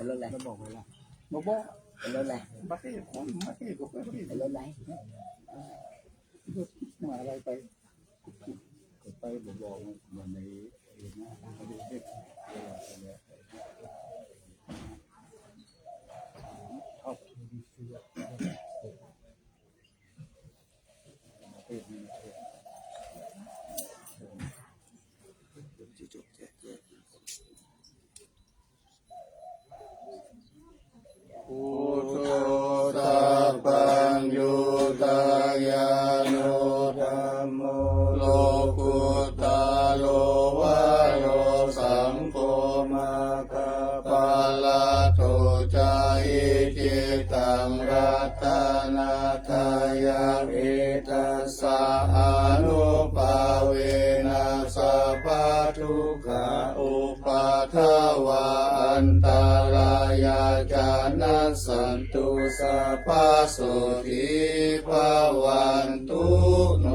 เป็นรถอะไรแล้วบอกไว้ละบอกเป็นรถอะไรบักเก็ตคนบักเก็ตก็ไปบักเก็ตเป็นรถอะไรมาอะไรไปไปบอกวันในเองนะไม่ได้เด็กชอบเสื้อเต็มพุทโธสัพพัญญูตายานุธัมโมโลกุตตะโลวะโยสัมโฆมาคะปะละโตจายิจิตังรัตนาทายาเอตัสสะอนุภาเวนะสัพพทุกขาอุปัฏฐวะอันตรายาจานัสสันตุสัพพะโสทิภวันตุโน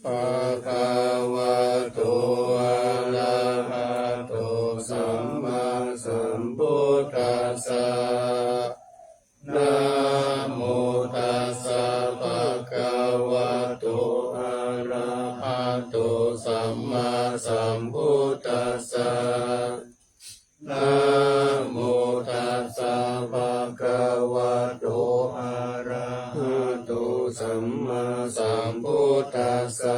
ภะคะวะโตอะระหะโตสัมมาสัมพุทธัสสะนะโมตัสสะภะคะวะโตอะระหะโตสัมมาสัมพุทธัสสะนะโมตัสสะภะคะวะโตอะระหะโตสัมมาสัมพุทธัสสะ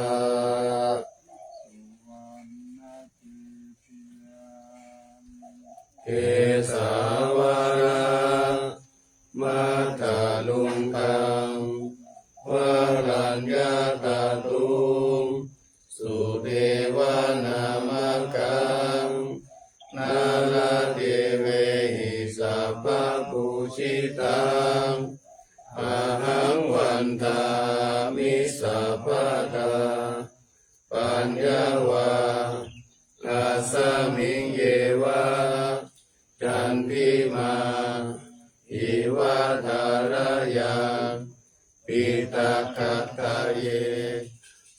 เอสาวรามัตตาลุงคังวรัญญาตาตุงสุเทวนามังคังนาราเทเวหิสัพพะปุชิตังอาหังวันตามิสัพพะตาปัญญาวาอาสมิงเยวะจันทิมาอิวะทารยังปิตาคัตตะเย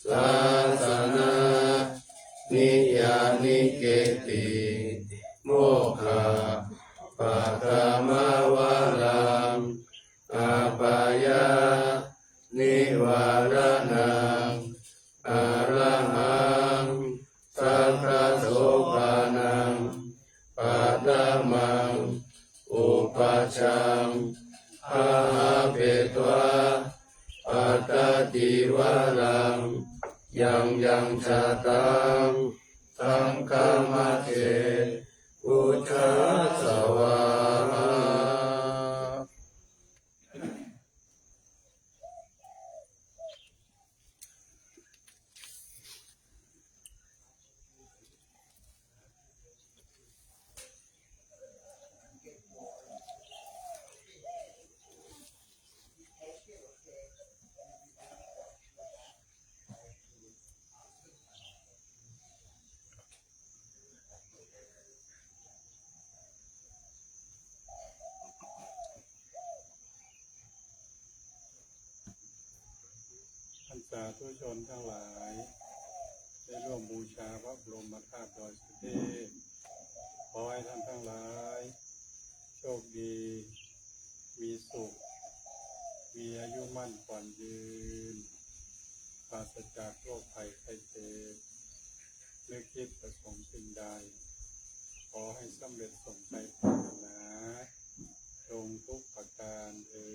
สาสนานิยานิเกติโมฆะปะกามาวารังอาปายานิวารนังอะระหังสัพพะโสภานังปัตตมังอุปัชฌังอาหาเปตวะปัตตติวารังยังชะตังสังฆมัจเจพุทธัสสวาท่านสาธุชนทั้งหลายได้ร่วมบูชาพระบรมธาตุดอยสุเทพขอให้ท่านทั้งหลายโชคดีมีสุขมีอายุมั่นขวัญยืนปราศจากโรคภัยไข้เจ็บนึกคิดประสงค์สิ่งใดขอให้สำเร็จสมใจปรารถนาจงทุกประการเถิ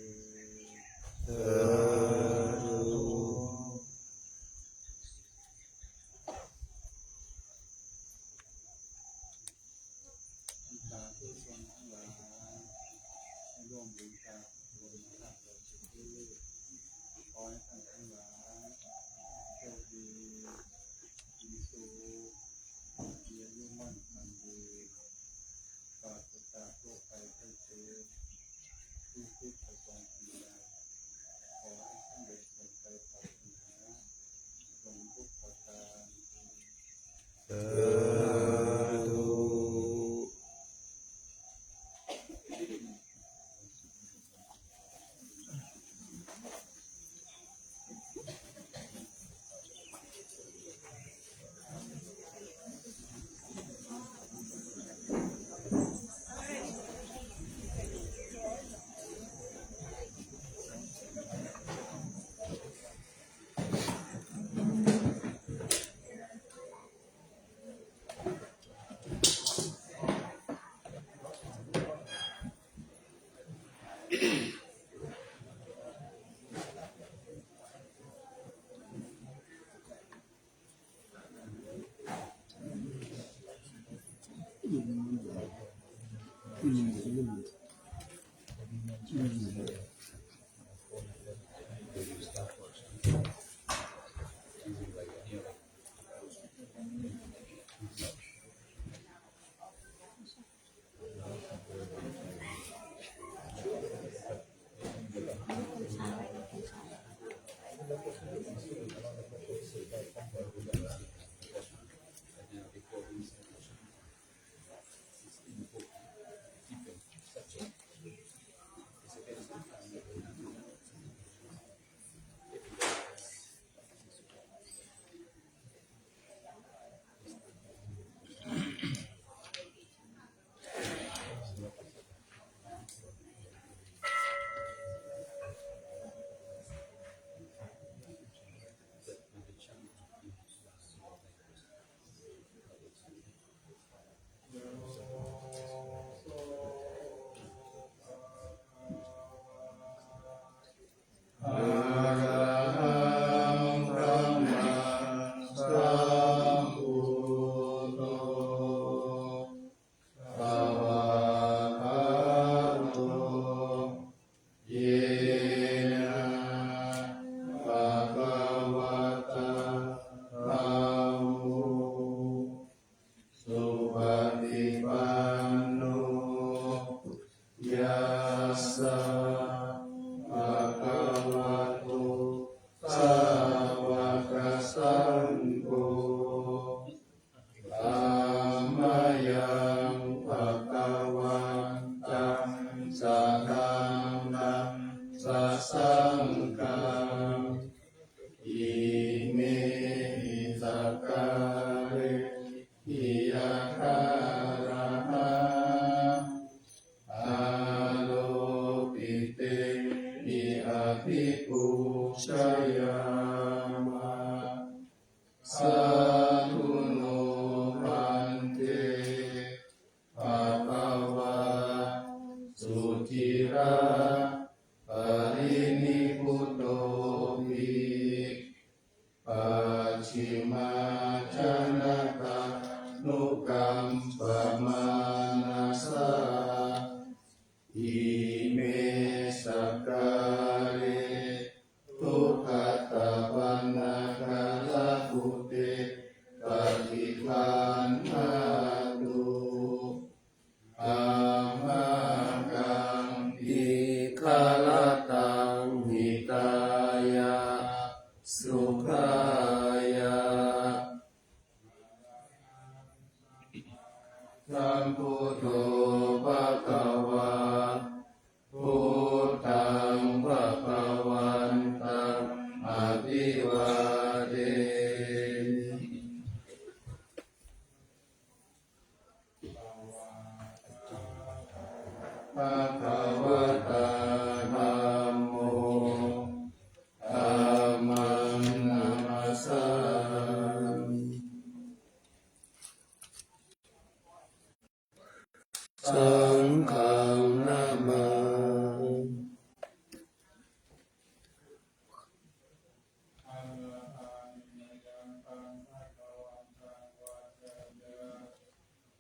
ด สาธุ มบูชาบรมธาตุดอยสุเทพขอให้ท่านทั้งหลายโชคดีมีสุขมีอายุมั่นขวัญยืนปราศจากโรคภัยไข้เจ็บทุกทุกประการทั้งใดขอให้สำเร็จสมใจปรารถนาสมทุกประการ สาธุ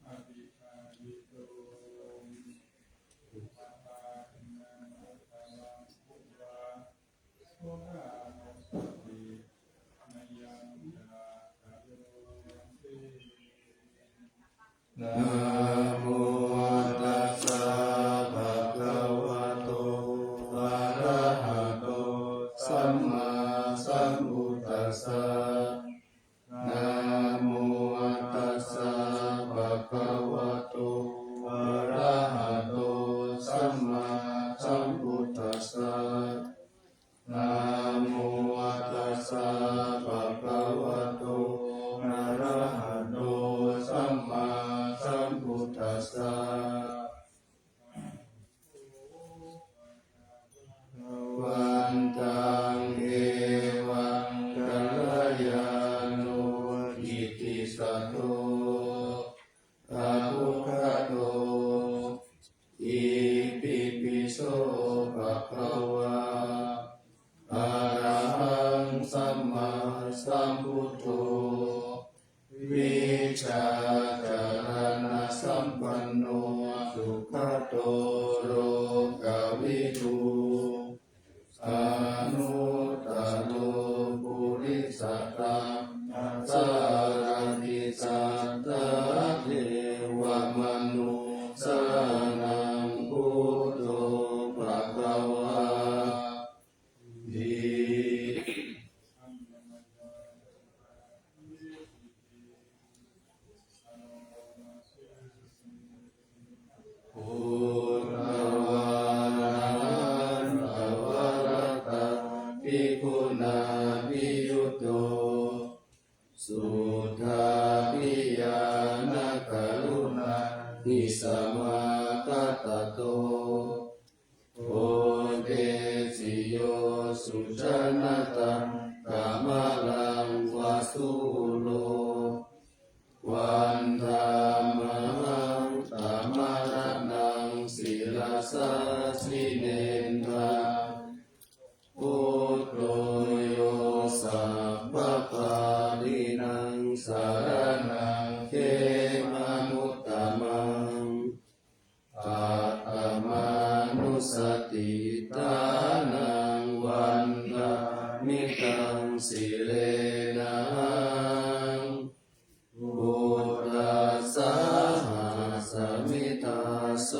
อภิชาลิโตอุปปาทินา สุขโตโรกวิทูอนุตตโรปุริสตังสารติสัตตะเทวมนุสานังพุทโธภควาติพุทธวานันตวรตะภิกขุนาภิยุตโตสุทธาภิญาณกรุณานิสมาคัตตโตโอเตสิโยสุชนะตังกามลังวาสุโลวันธามหังตามรนังศิลาสาสิเนนทาพุทโธโยสัพพะปารินังสารนังเขมานุตตมังปัตตมานุสติทานังวันทามิตังสิเลนะพุทธัสสะหาสมิตาโส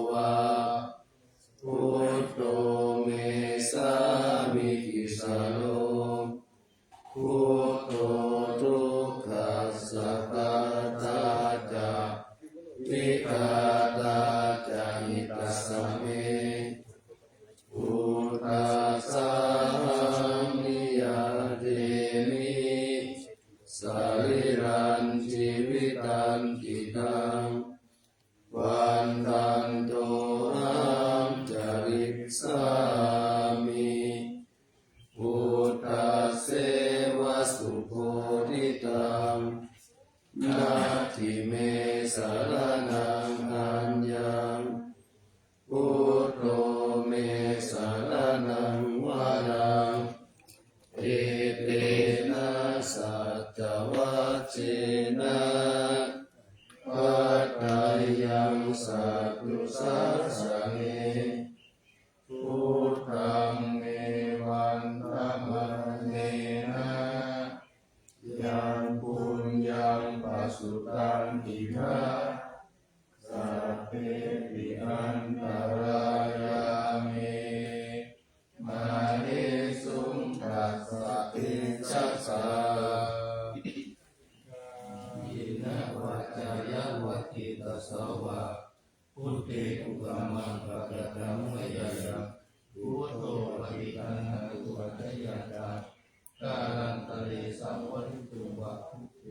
วาพุทโธเมสามิกิสาโลพุทโธทุกขัสสะปัจจาจะวิกาตาจะหิตัสสะเมพุทธัสสะนิยเตมิสรีรันชีวิตันติตังวันตันโตหังจริกสามิพุทธัสเสวสุโพธิตังนาทิเมสารนังอัญญังพุทโธเมสารนังวารังเอเตนะสัจวัชเชนะปัตตายังสัพพุสัสสะเนพุทธังเมวันธรรมเนนะยังปุญญังปัสสุตังอิทาสัพเพปิอันตรายามิมาเนสุงตัสสะติชัสสะยินะวัจจายวัตติตัสสะวะพุทเตอุกามังปะกะตังมะยะยะพุทโธปฏิปันนะตุปัจจยตากาลันตะเรสัมวัติตุวะพุทเต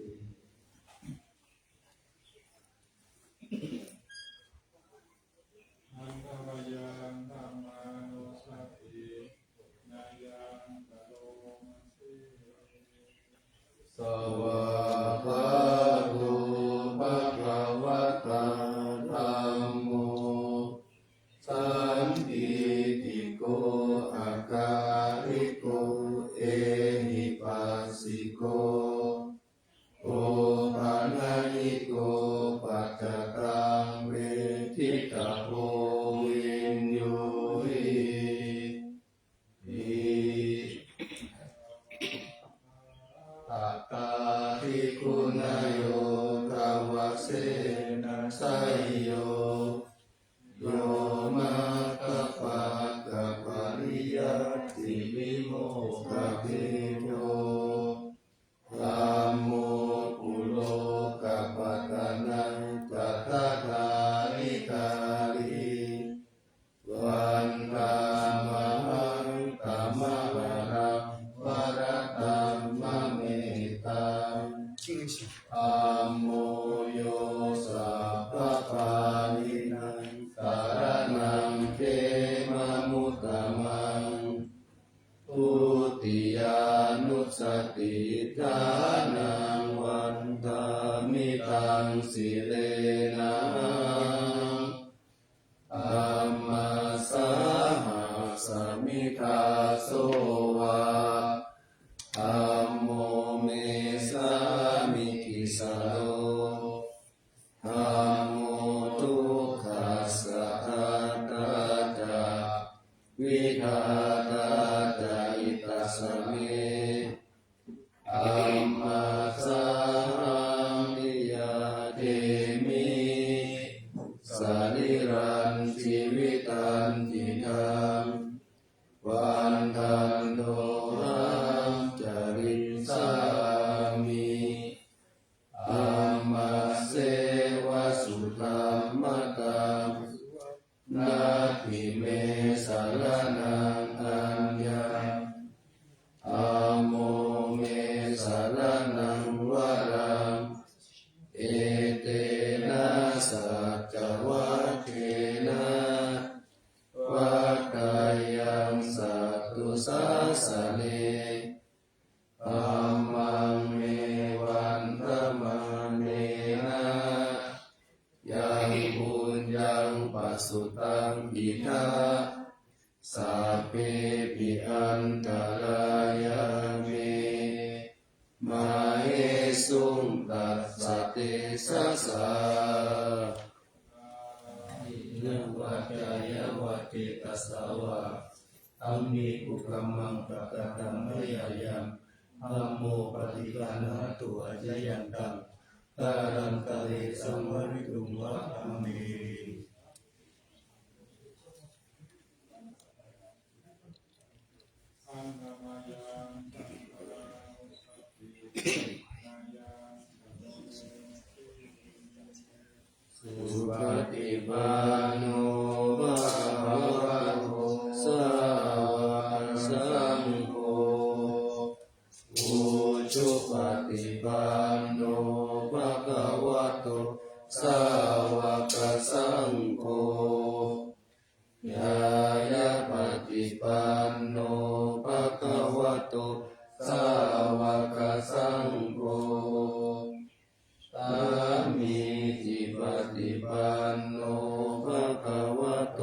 อันตวายังธรรมานุสัพพินายังตโลมัสสิ สวะภะโตภะคะวะตาธัมโมสันติติโกอาการิโกเอหิปัสสิโกโอปานายิโกปัจจตังเวทิตาโพวินโยหิอัตตาภิกขุนโยกาวเสนะไสโยโยมาคะปะกะปะริยัตติวิโมกขะเพโยธัมโมปุโลกะปะตะนังจัตตาริกาลิ นิรันดร์ชีวิตันติทังวันทันโตหังจริสามิอามาเสวะสุตัมมะตังนาทิเมสารนังอัญญังอะโมเมสารนังวรังเอเตนะสัจจวัคเคนะวัคคายังสัตตุสัสสะเนธัมมังเมวันธมังเนนะยังบุญยังปัสสุตังอิทัสสัพเพปิอันตรายาเมมาเหสุงตัสสะเตสะสะนวัจจายวัจเจตัสสาวะอัมมิกุกัมมังปะกะตัมมะยายังธัมโมปฏิปานหตุอาจยันตังตารันตะเลสัมวริตุงวะธัมเมอันธรรมยังสัพพะสัพพินายังสุปฏิปันโนภะคะวะโตสาวกสังโฆอุชุปฏิปันโนภะคะวะโตสาวกสังโฆยายะปฏิปันโนภะคะวะโตสาวกสังโฆสามีจิปฏิปันโนภะคะวะโต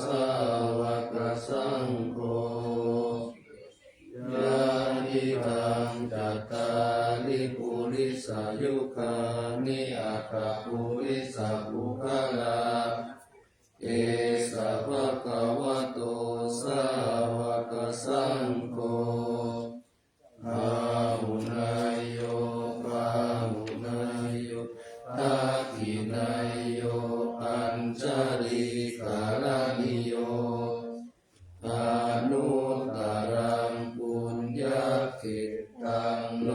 สาวกสังโฆญาณิทังจัตตาริปุริสายุคานิอัคคปุริสบุคลาเอสะภะคะวะโตสาวกสังโฆอาหุนายโยปาหุนายโยทักขินายโยปัญจลิกาลานิโยอนุตตรังปุญญเกตังโล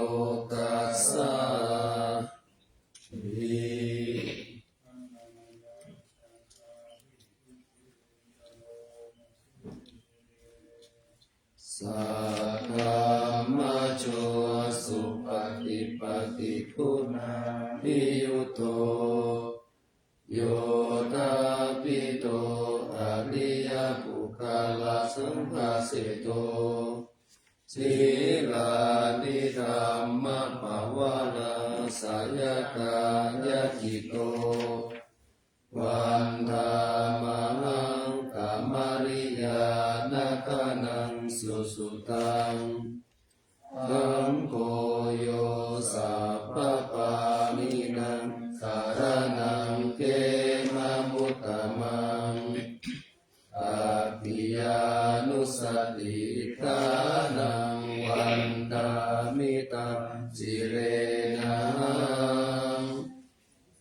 กัสสามิสัทธามโชสุปฏิปฏิคุณาภิยุโตโยตาปิโตอริยปุคคลสังฆาเสโตศีลานิธรรมภาวนาสายกายจิตโตวันธามังกามริยานาคานังสุสุตังสังโฆโยสัพพปานินังสารนังเกมะมุตตมังอาภิยานุสติทานังวันดามิตังสิเรนัง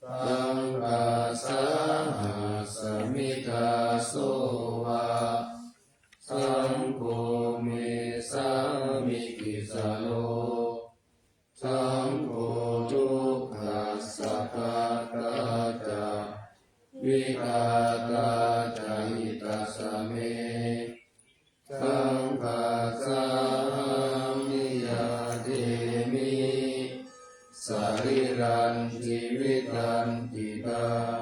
สังฆาสหัสมิทาโสวะสังโฆเมสามิกิสโลสังโฆทุกขัสสะกาตาจาวิกาตาจาหิตัสสะเมสังฆาสามิยาเทมิสรีรันชีวิตันติตัง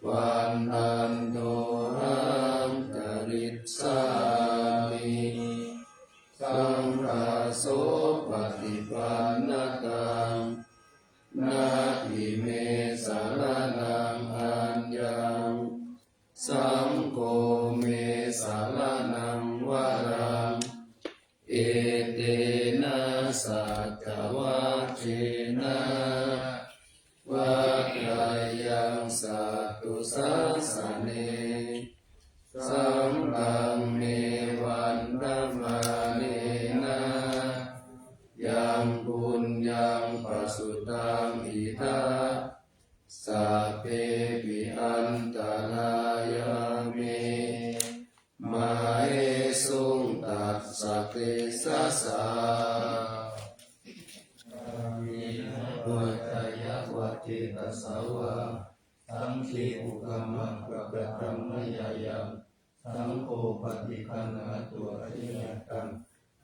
วันทันโตหังจริสามิสังฆาโสปฏิปันนตังนาทิเมสารนังอัญญังสังโฆเมสารนังวรังเอเตนะสัจจวัคเคนะวัคคายังสัตตุสัสสะเนสัมปังเมวันธมาเนนะยังบุญยังปัสสุตังอิทัสสัพเพปิอันต ลายามิมาเอสุงตัสสะเตสะสะวัตยะวัจเจตสาวะสังคีอุกามังกัปตัมมยายังสังโฆปฏิคันหาตัวทิยตัง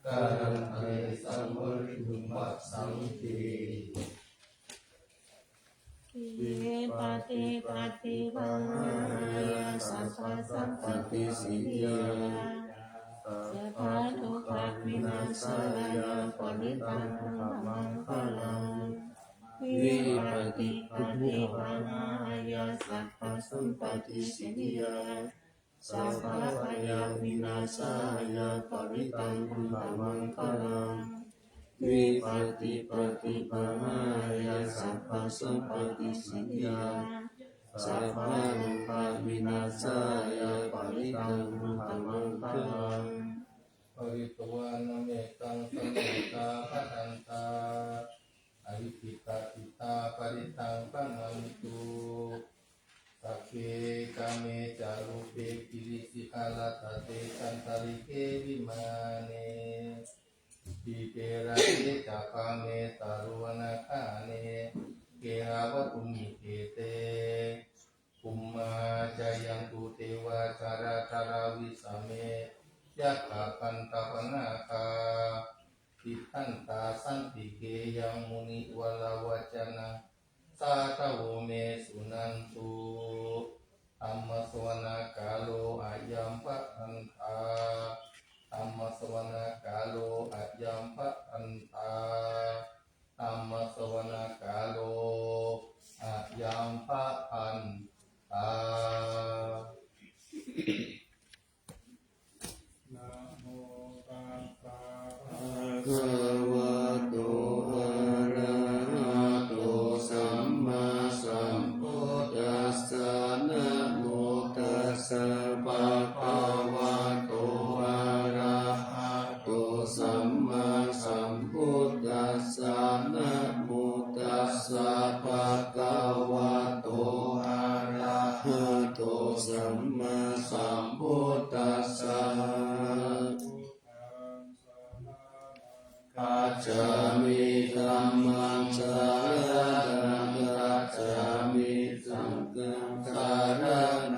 การันเทสัมวริตุมัสสังคีปฏิปฏิปังสัพพะสัมปติสิทธิยาสัพพะทุกขวินาศายาปริตังธรรมังคลังวิปฏิปฏิปังสัพพะสัมปติสิทธิยาสัพพะพยาวินาศายาปริตังธรรมังคลังวิปฏิปฏิปังสัพพะสัมปติสิทธิยาสัพพะโลกาวินาศายาปริตังธรรมังคลังปริตวานเมตังสัมพุทธาภัตันตาอริปิตาปิตาปริตังปังอามิตุสัพเพกาเมจารุเปกิริสิอาลาตเตสันตาริเกวิมาเนปิเประเตจักาเมตารุวนาคาเนเกหาวะตุมิเกเตภูมิมาจายังตุเทวาจาราธาราวิสาเมยักขะปันตะปนาคาทิทันตาสันติเกยังมุนิวลาวจนะสาทโวเมสุนันตุธัมมสวนาคาโลอายัมปะอันตาธัมมสวนาคาโลอายัมปะอันตาธัมมสวนาคาโลอายัมปะอันตานะโมตัสสะภะ ภะคะวะโตอะระหะโตสัมมาสัมพุทธัสสะนะโมตัสสะภะคะวะโตอะระหะโตสัมมาสัมพุทธัสสะนะโมตัสสะภะคะวะโตอะระหะโตสัมมาสัมพุทธัสสะกัจจามิธัมมังสารนังกัจจามิสังฆังสาร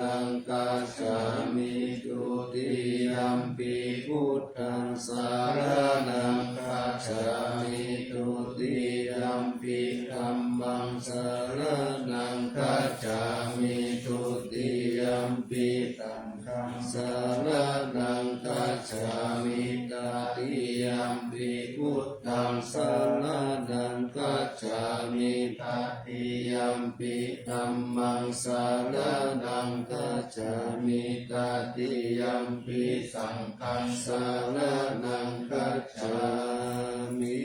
นังกัจจามิทุติยัมปิพุทธังสารนังกัจจามิทุติยัมปิธัมมังสารนังกัจจามิทุติยัมปิสังฆังสารนังกัจจามิตติยัมปิพุทธังสารนังกัจจามิตติยัมปิธัมมังสารนังกัจจามิตติยัมปิสังฆังสารนังกัจจามิ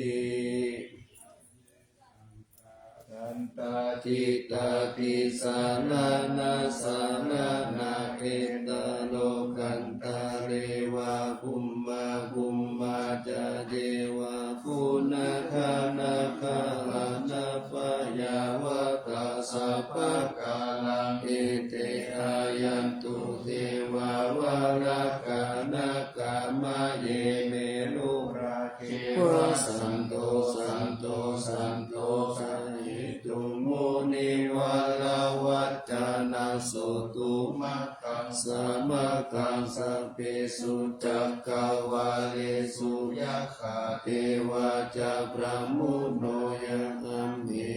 สันตจิตตติสานานาสานานาเกตโลกันตาเรวะภุมมาภุมมาจาเดวะปุณคานาคาลานาปยาวะตาสัพพะกาลังเอเตอายันตุเทวาวาราคานาคามะเยเมลุราเควะสันโตสันโตสันโตสันหิตุมุนิวาลาวัจจานังโสตุมัคคังสมะกังสัพเพสุจักกวาเลสุยัคขาเทวาจะพระมุโนยังมิ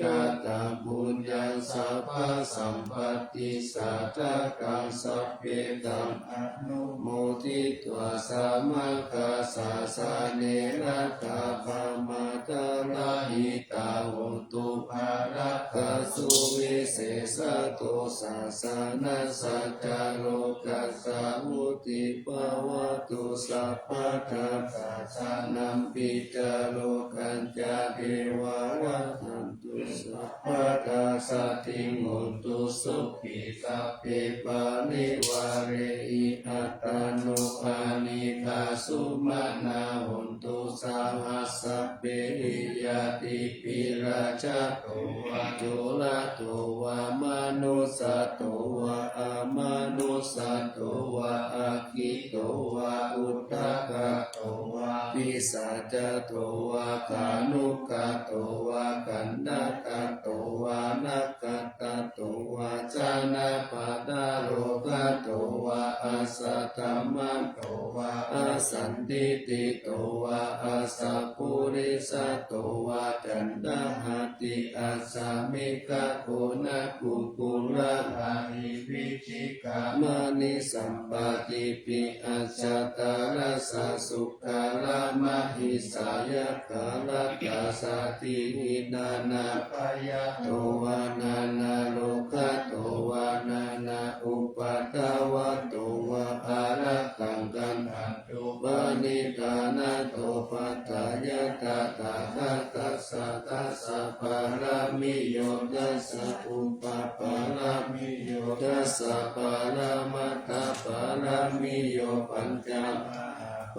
กาตาปุญญังสัพพะสัมปติสัตตะกังสัพเพตังอนุโมทิตวาสามะกาสาสาเนระตาภามาตาลาหิตาโหตุภารักขสุวิเศษโตสาสานาสัจจโลกัสสะอุติปวตุสัพพะทาสาสานัมปิจโลกันจาเทวะวะหันตุ สัพพะทาสัตถิโหตุสุขิสัพเพปะนิวาเรอิอัตตานุอานิกาสุมานาหนตุสาหัสสะเปหิยาติปิราชาโตวะโจละโตวะมนุสสะโตวะอามนุสสะโตวะอาคิโตวะอุทธักขะโตวะปิสัจจโตวะกานุกะโตวะกันดะกะโตวะนักกะตะโตวะจานะปะตะโรกะโตวะอาสัตตมะโตวะอาสันติติโตวะอาสัพพุริสโตวะจันตหติอาสามิกะโกนะกุกุระหะหิวิชิกามณิสัมปติปิอาจตาราสสุขาละมหิสายะกาลกาสติหินานาปยะโตวานานาโลกะโตวานานาอุปัตตวะโตวะภาระกังกันหันตุปนิธานาโตปัตตายะตาตาตาตัสสะตัสสะปารามิโยตัสสะอุปปารามิโยตัสสะปารามัตถปารามิโยปัญจ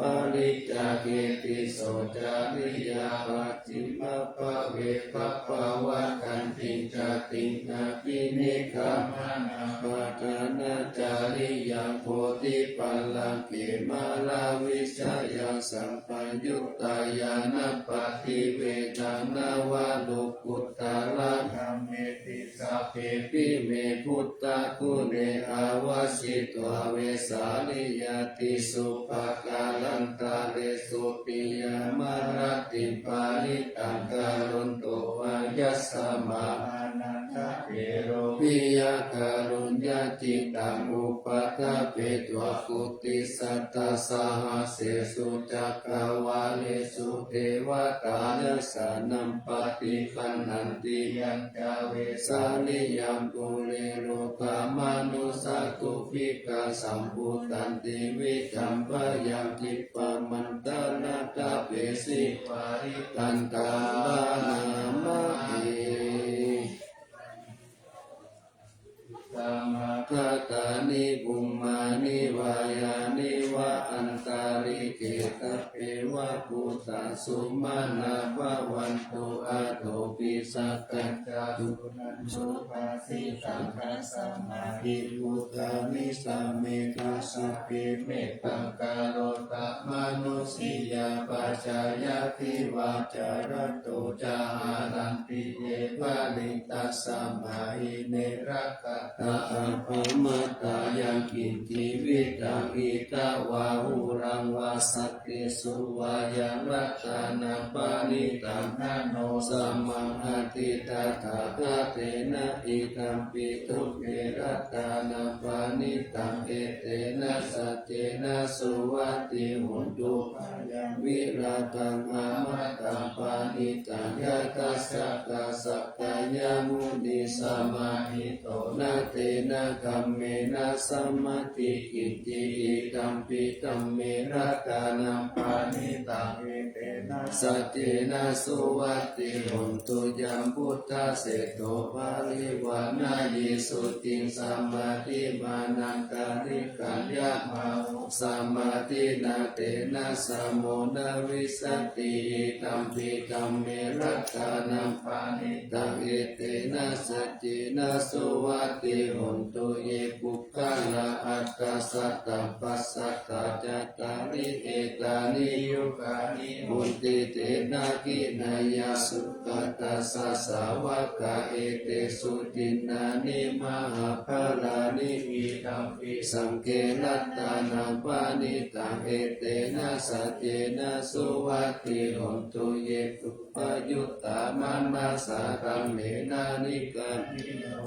ปาริจาเกติโสจาริยาปัจจิมปะเวปะปะวะกันติจตินาปินิกามานาปัจนาจาริยังโพธิปัลลังเกมาลาวิชยาสัมปยุตตายานปฏิเวทนาวาลุกุตตะละธรรมเมติสัพเพปิเมพุตตะคุเนอาวาสิตวเวสาลิยติสุปกาลันตาเรสุปิยามารติปาลิตังกาลุนโตวายัสสมานันทเกโรปิยาการุญญาจิตังอุปตะเปตวะกุติสัตตสหเสสุจักขวาเลสุเทวตานัสสานัมปฏิปันนันติยัญจเวสาลิยัมปุเรโลกามนุสัตตุภิกขาสัมพุตันติวิจัมปยังจิปปมันตนาตาเปสิปาริตันตาบานามะเอตัมมะคตานิบุมมานิวายานิวะอันตาริเกตเปวะปุตตะสุมาณาภวันตุอะโตปิสักกัจจตุนันโชภาสิสังฆสัมมาหิอุตามิสัมเมตาสัพเพเมตตังกาโรตะมนุสิยาปัจจายติวาจารโตจาหารันติเยวะลิตัสสะมาหิเนรักขตาอภมัตตายังกินทิวิตังอิตาวาหุรังวาสัตติสุวายังรัตานาปานิตังนาโนสัมมังอติตาถาคาเตนะอิตัมปิทุเกรัตานาปานิตังเอเตนะสัจเจนะสุวัตติหุนตุยังวิราตังอามัตตังปานิตังยะตัสสะตัสสะกายามุนิสมาหิโตนะเตนะกัมเมนะสัมมติกิติกัมปิกัมเมรัตานังปานิตังเอเตนะสัจเจนะสุวัตติหุนตุยังพุทธะเสโตภาลิวานายิสุติงสัมมาทิมานังกาลิกัญญามาสัมมาทินาเตนะสัมโมนาวิสัตติกัมปิกัมเมรัตานังปานิตังเอเตนะสัจเจนะสุวัตติหุนตุเยปุคคละอัตตสัตตปัสสัตตจัตตาริเอตานิยุกานิมุตติเตนะกินายาสุขตัสสะสาวกะเอเตสุตินานิมหาภลานิอิตัมปิสังเกลัตตานังปานิตังเอเตนะสัจเจนะสุวัตติหุนตุเยปุปยุตตามานาสาตัมเมนานิกา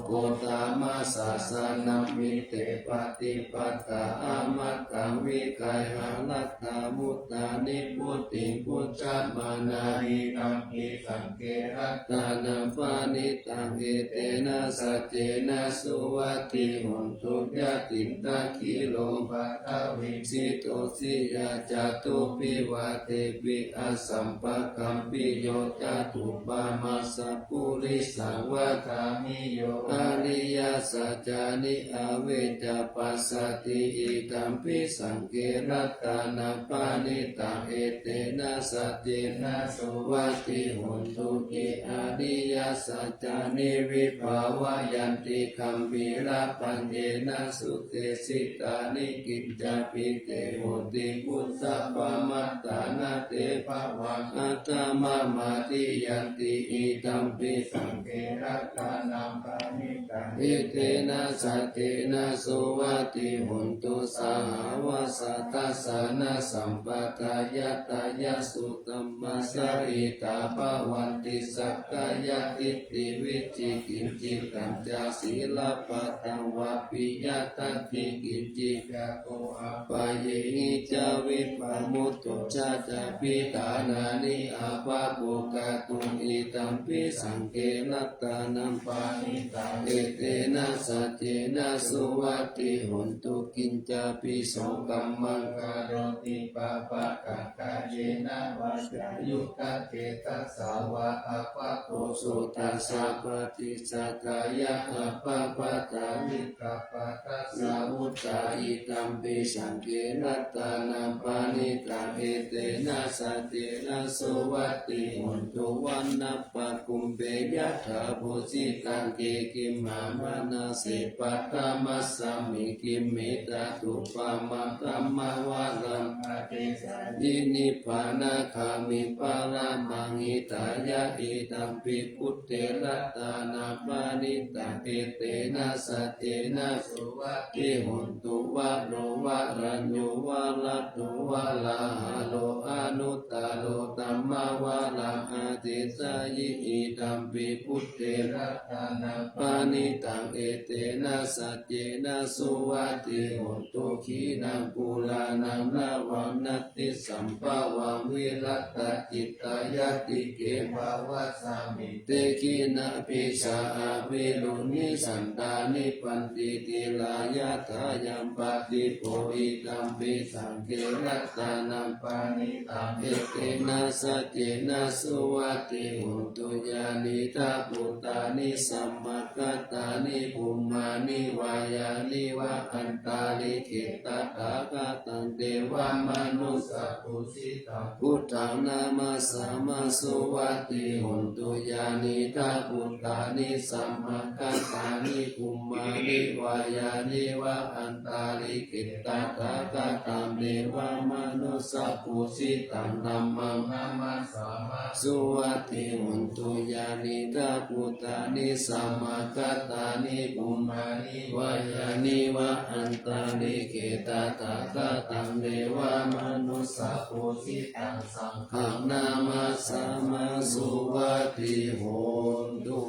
โกตามาสาสานัมมิเตปฏิปัตตาอามัตตังวิกายหาลัตตามุตตานิพุตติพุทธมานาหิตัมปิสังเกรัตตานัมปานิตังเอเตนะสัจเจนะสุวัตติหุนตุยะติตาคิโลภัตตวิสิโตสิยาจตุปิวาเตปิอสัมปะกัมปิโย จตุปามัสสะปุริสังวะคามิโยอริยสัจจานิอเวจปัสสติอิตัมปิสังเกรัตตานาปานิตังเอเตนะสัจเจนะสุวัติหุนตุกิอริยสัจจานิวิภาวะยันติคัมภีระปัญเยนะสุเตสิตานิกิจจปิเตโหติพุทธปมัตตานาเตภวังอัตตมะมาติยันติอิตัมปิสังเกรัตานังปานิตังเอเตนะสัจเจนะสุวัติหุนตุสหาวาสัตตัสสะนะสัมปทายะตายะสุตัมมัสสริตาภวันติสักกายทิฏฐิวิจิกินจิตัญจาศีลปัตตังวะปิยตัตถิกินจิกะโกอะปะเยหิจาวิปมุตโตชาจาปิตานานิอาภาโภกะตุงอิตัมปิสังเกรัตตานัมปานิตังเอเตนะสัจเจนะสุวัติหุนตุกินจาปิโสกัมมังกะโรติปะปะกะกะเยนะวัจจายุกะเกตัสสาวะอะปะโกสุตัสสะปฏิสักายะอะปะปะตานิกะปะตัสสะอุตตาอิตัมปิสังเกรัตตานัมปานิตังเอเตนะสัจเจนะสุวัติหุนตุวันนัปปะกุมเบยะถาโพสิตังเกกิมหามานาเสปัตตมัสสามิกิมเมตตุปามาตัมมาวาลังอติสันตินิพพานาคามิปารามังหิตายะอิตัมปิพุทเตรัตตานาปานิตังเอเตนะสัจเจนะสุวัติหุนตุวะโรวะรัญโยวะลัตโตวะลาหะโลอานุตตาโลตัมมาวาลังอาติสายิอิตัมปิพุทเตรัตตานาปานิตังเอเตนะสัจเจนะสุวัติหุนตุขีนังปุลานังนาวังนัตติสัมภาวังวิรัตตจิตตายติเกภาวะสามิเตกินะปิชาอาวิลุนิสันตานิปันติติลายะทายัมปติโพอิตัมปิสังเกรัตตานัมปานิตังเอเตนะสัจเจนะสุวัติหุนตุญาณิตาปุตตานิสัมมากัตตานิภูมานิวายานิวะอันตาลิขิตตถาคตังเทวมนุสสะปุสิตังพุทธังนามาสัมมาสุวัติหุนตุญาณิตาปุตตานิสัมมากัตตานิภูมานิวายานิวะอันตาลิขิตตถาคตังเทวมนุสสะปุสิตังธัมมังนามาสัมมาสุวัติหุนตุญาณิตาปุตตานิสัมมากัตตานิภูมานิวายานิวะอันตาลิขิตตถาคตังเทวมนุสสะปุสิตังสังฆนามาสัมมาสุวัติหุนตุ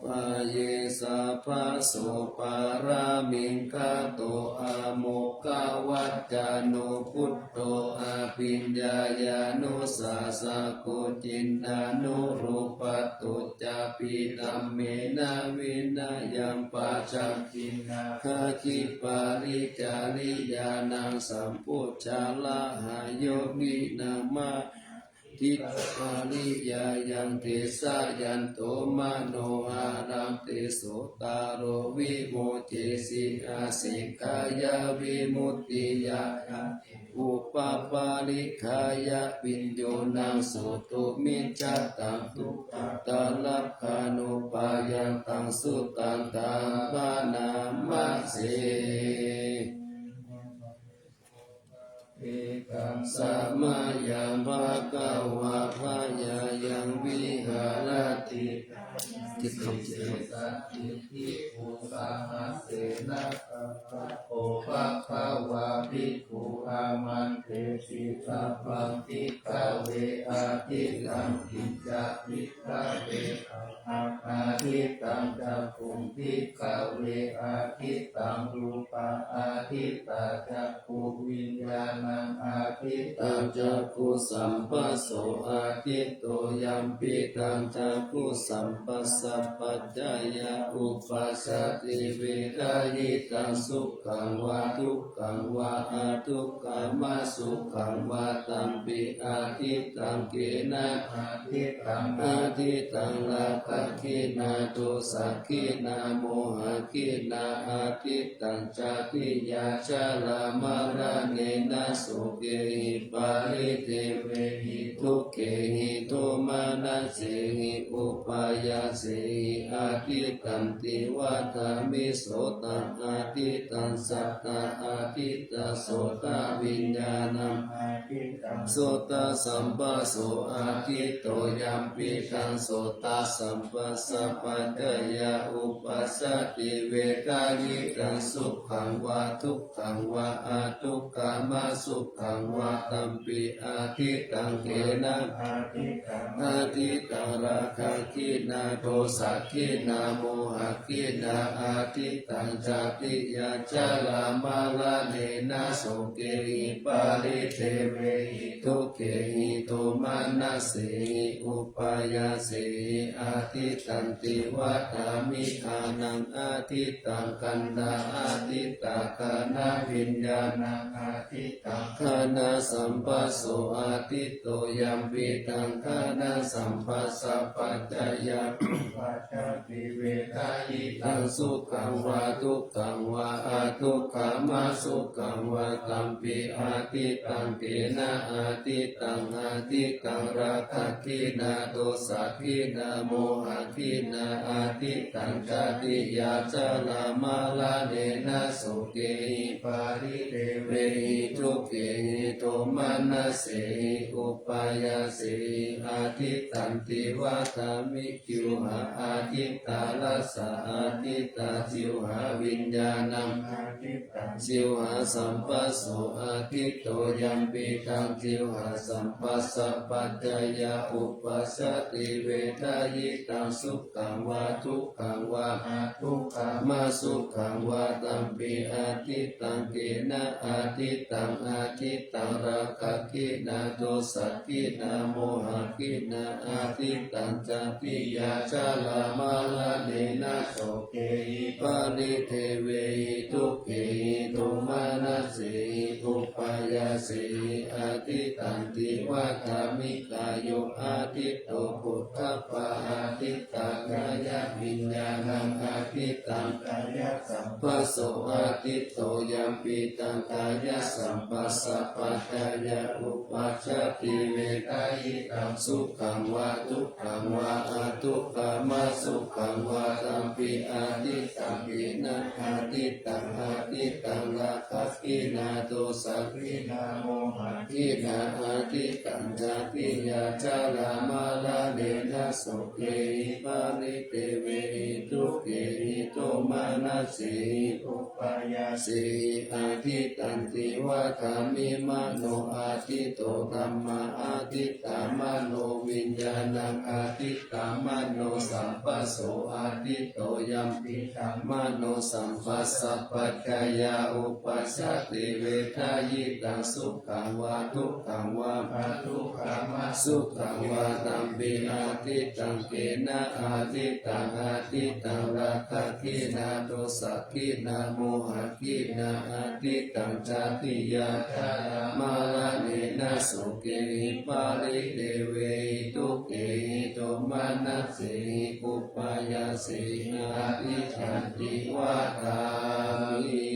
ปะเยสัพพะโสปารามิงคโตอะโมกขวัจจานุพุทโธอะปิญญายานุสาสะโกจินนานุรูปตุจจปิธัมเมนะวินัยยัมปัจจักขินาคาคิปาริจาริยานังสัมพุทธาลาหายโยกินามาทิฏฐานิยายังเทสายันโตมโนอารัมเตโสตาโรวิโมเจสิอาสิกายาวิมุตติยาอุปปาลิกายะปิญโยนังโสตุมิจจตังทุกขตาลักขานุปายังตังสุตันตังปานามัสเสเอกังสัมมายังภะคะวะพะยายังวิหารติทิฏฐิเสสัตถิภิกขุสังฆเสนะโอภะคะวะภิกขุอามันเตสิสัพพังทิกะเวอาทิตังกิจจภิกขเวอาทิตังจักขุงภิกขเวอาทิตังรูปะอาทิตาจักขุวิญญาณังอาทิตังจักขุสัมปัสโสอาทิตโตยัมปิตังจักขุสัมปัสสะ ปัจจยาอุปัสสติเวทายตังสุขังวาทุกขังวาอาทุกขามาสุขังวาตัมปิอาทิตังเกนะอาทิตังราคะขีนาโทสะขีนาโมหะขีนาอาทิตังจาติยาชาลามาราเนนะสุเกหิปาริเทเวหิทุกเกหิโทมานะเสหิอุปายาเสหิอาทิตังติวัฏามิโสตังอาทิตังสัตตาอาทิตาโสตวิญญาณังโสตสัมปัสโสอาทิตโตยัมปิตังโสตสัมปัสสะปัจจยาอุปัสสติเวทายตังสุขังวาทุกขังวาอาทุกขามาสุขังวาตัมปิอาทิตังเกนะอาทิตังราคะขีนาโทสะขีนาโมหะขีนาอาทิตังจาติยาจาลามาลาเนนะโสเกหิปาริเทเวหิทุกเกหิโทมานะเสหิอุปายาเสหิอาทิตันติวัฏามิอานังอาทิตังกันดาอาทิตาคานาวิญญาณังอาทิตังคานาสัมปัสโสอาทิตโตยัมปิตังคานาสัมปัสสะปัจจยาปัจจติเวทายตังสุขังวาทุกขังวาอาทุกขามาสุขังวาตัมปิอาทิตังเกนะอาทิตังอาทิตังราคะขีนาโทสะขีนาโมหะขีนาอาทิตังจาติยาจาลามาลาเนนะโสเกหิปาริเทเวหิทุกเกหิโทมานะเสหิอุปายาเสหิอาทิตันติวัฏามิคิวหาอาทิตาลัสสะอาทิตาจิวหาวิญญาณังอาทิตังจิวหาสัมปัสโสอาทิตโตยัมปิตังจิวหาสัมปัสสะปัจจยาอุปัสสติเวทายตังสุขังวาทุกขังวาอาทุกขามาสุขังวาตัมปิอาทิตังเกนะอาทิตังอาทิตังราคะขีนาโทสะขีนาโมหะขีนาอาทิตังจาติยาชาลามาลาเนนะโสเกหิปาริเทเวหิทุกเกหิโทมานะเสหิอุปายาเสหิอาทิตันติวัฏามิกายโยอาทิตโตพุทธปาอาทิตตากายวิญญาณังอาทิตังกายสัมปัสโสอาทิตโตยัมปิตังกายสัมปัสสะปัจจยาอุปัชฌติเวทายตังสุขังวาทุกขังวาอาทุกขามาสุขังวาตัมปิอาทิตังเกนะอาทิตังอาทิตังราคะขีนาโทสะขีนาโมหะขีนาอาทิตังจาติยาจาลามาลาเนนะโสเกหิปาริเตเวหิทุกเกหิโตมานะเสหิอุปายาเสหิอาทิตันติวัฏามิมโนอาทิตโตธัมมาอาทิตตามโนวิญญาณังอาทิตตามโนสัมปัสโสอาทิตโตยัมปิธัมมโนสัมปัสสะปัจจยาอุปัสสติเวทายตังสุขังวาทุกขังวาอาทุกขามาสุขังวาตัมปิอาทิตังเกนะอาทิตังอาทิตังราคะขีนาโทสะขีนาโมหะขีนาอาทิตังจาติยาจามาลาเนนะโสเกหิปาริเทเวหิทุกเกหิโทมานะเสหิอุปายาเสหิอาทิตันติวัฏามิ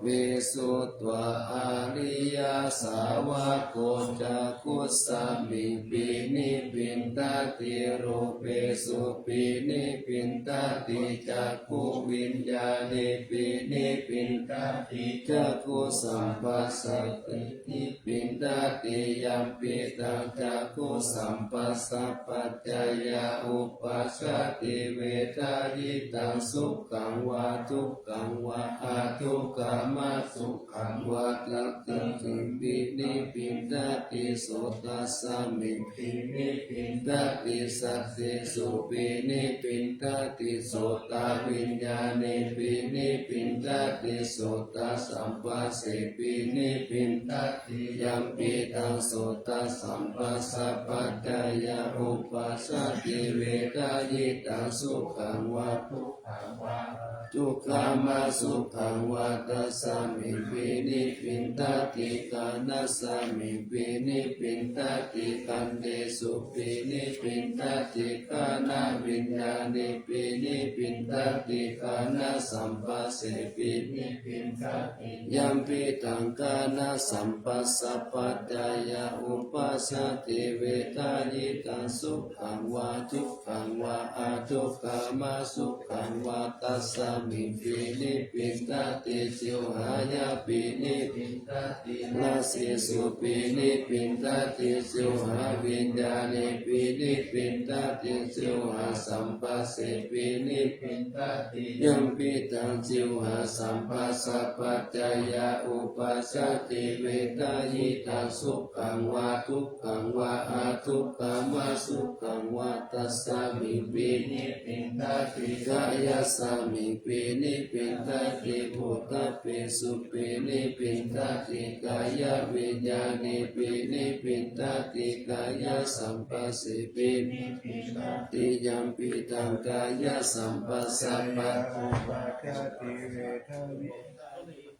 วิสุตวะอริยสาวกโกจักขุสามิปินิปินตติรูปสุปินิปินตติจักขุวิญญาณิปินิปินตติจักขุสัมปัสสตินิปินตติยัมปิตังจักขุสัมปัสสะปัจจยาอุปัสสติเวทายตังสุขังวาทุกขังวาอาทุกข มาสุขังวาตัตติปินิปินตติโสตัสสะมิปินิปินตติสัตติสุปินิปินตติโสตวิญญาณิปินิปินตติโสตสัมปัสสิปินิปินตติยัมปิตังโสตสัมปัสสะปัจจายาอุปัสสติเวทายตังสุขังวาทุกขังวาทุกขามาสุขังวาตัสสะมิปินิปินตติกานัสสะมิปินิปินตติกันเดสุปินิปินตติกานาวิญญาณิปินิปินตติกานาสัมปัสสิปินิปินตติยัมปิตังกานาสัมปัสสะปัจจายาอุปัสสติเวทายตังสุขังวาทุกขังวาอาทุกขามาสุขังวาตัสสะมิปินิปินตติจิวหายาปินิปินตติลาสิสุปินิปินตติจิวหาวิญญาณิปินิปินตติจิวหาสัมปัสสิปินิปินตติยัมปิตังจิวหาสัมปัสสะปัจจายาอุปัสสติเวทายตังสุขังวาทุกขังวาอาทุกขามาสุขังวาตัสสะมิปินิปินตติกายาสามิปินิปินตติภูตเปสุปินิปินตติกายาวิญญาณิปินิปินตติกายาสัมปัสสิปินิปินตติยัมปิตังกายาสัมปัสสะปัจจติเวทาย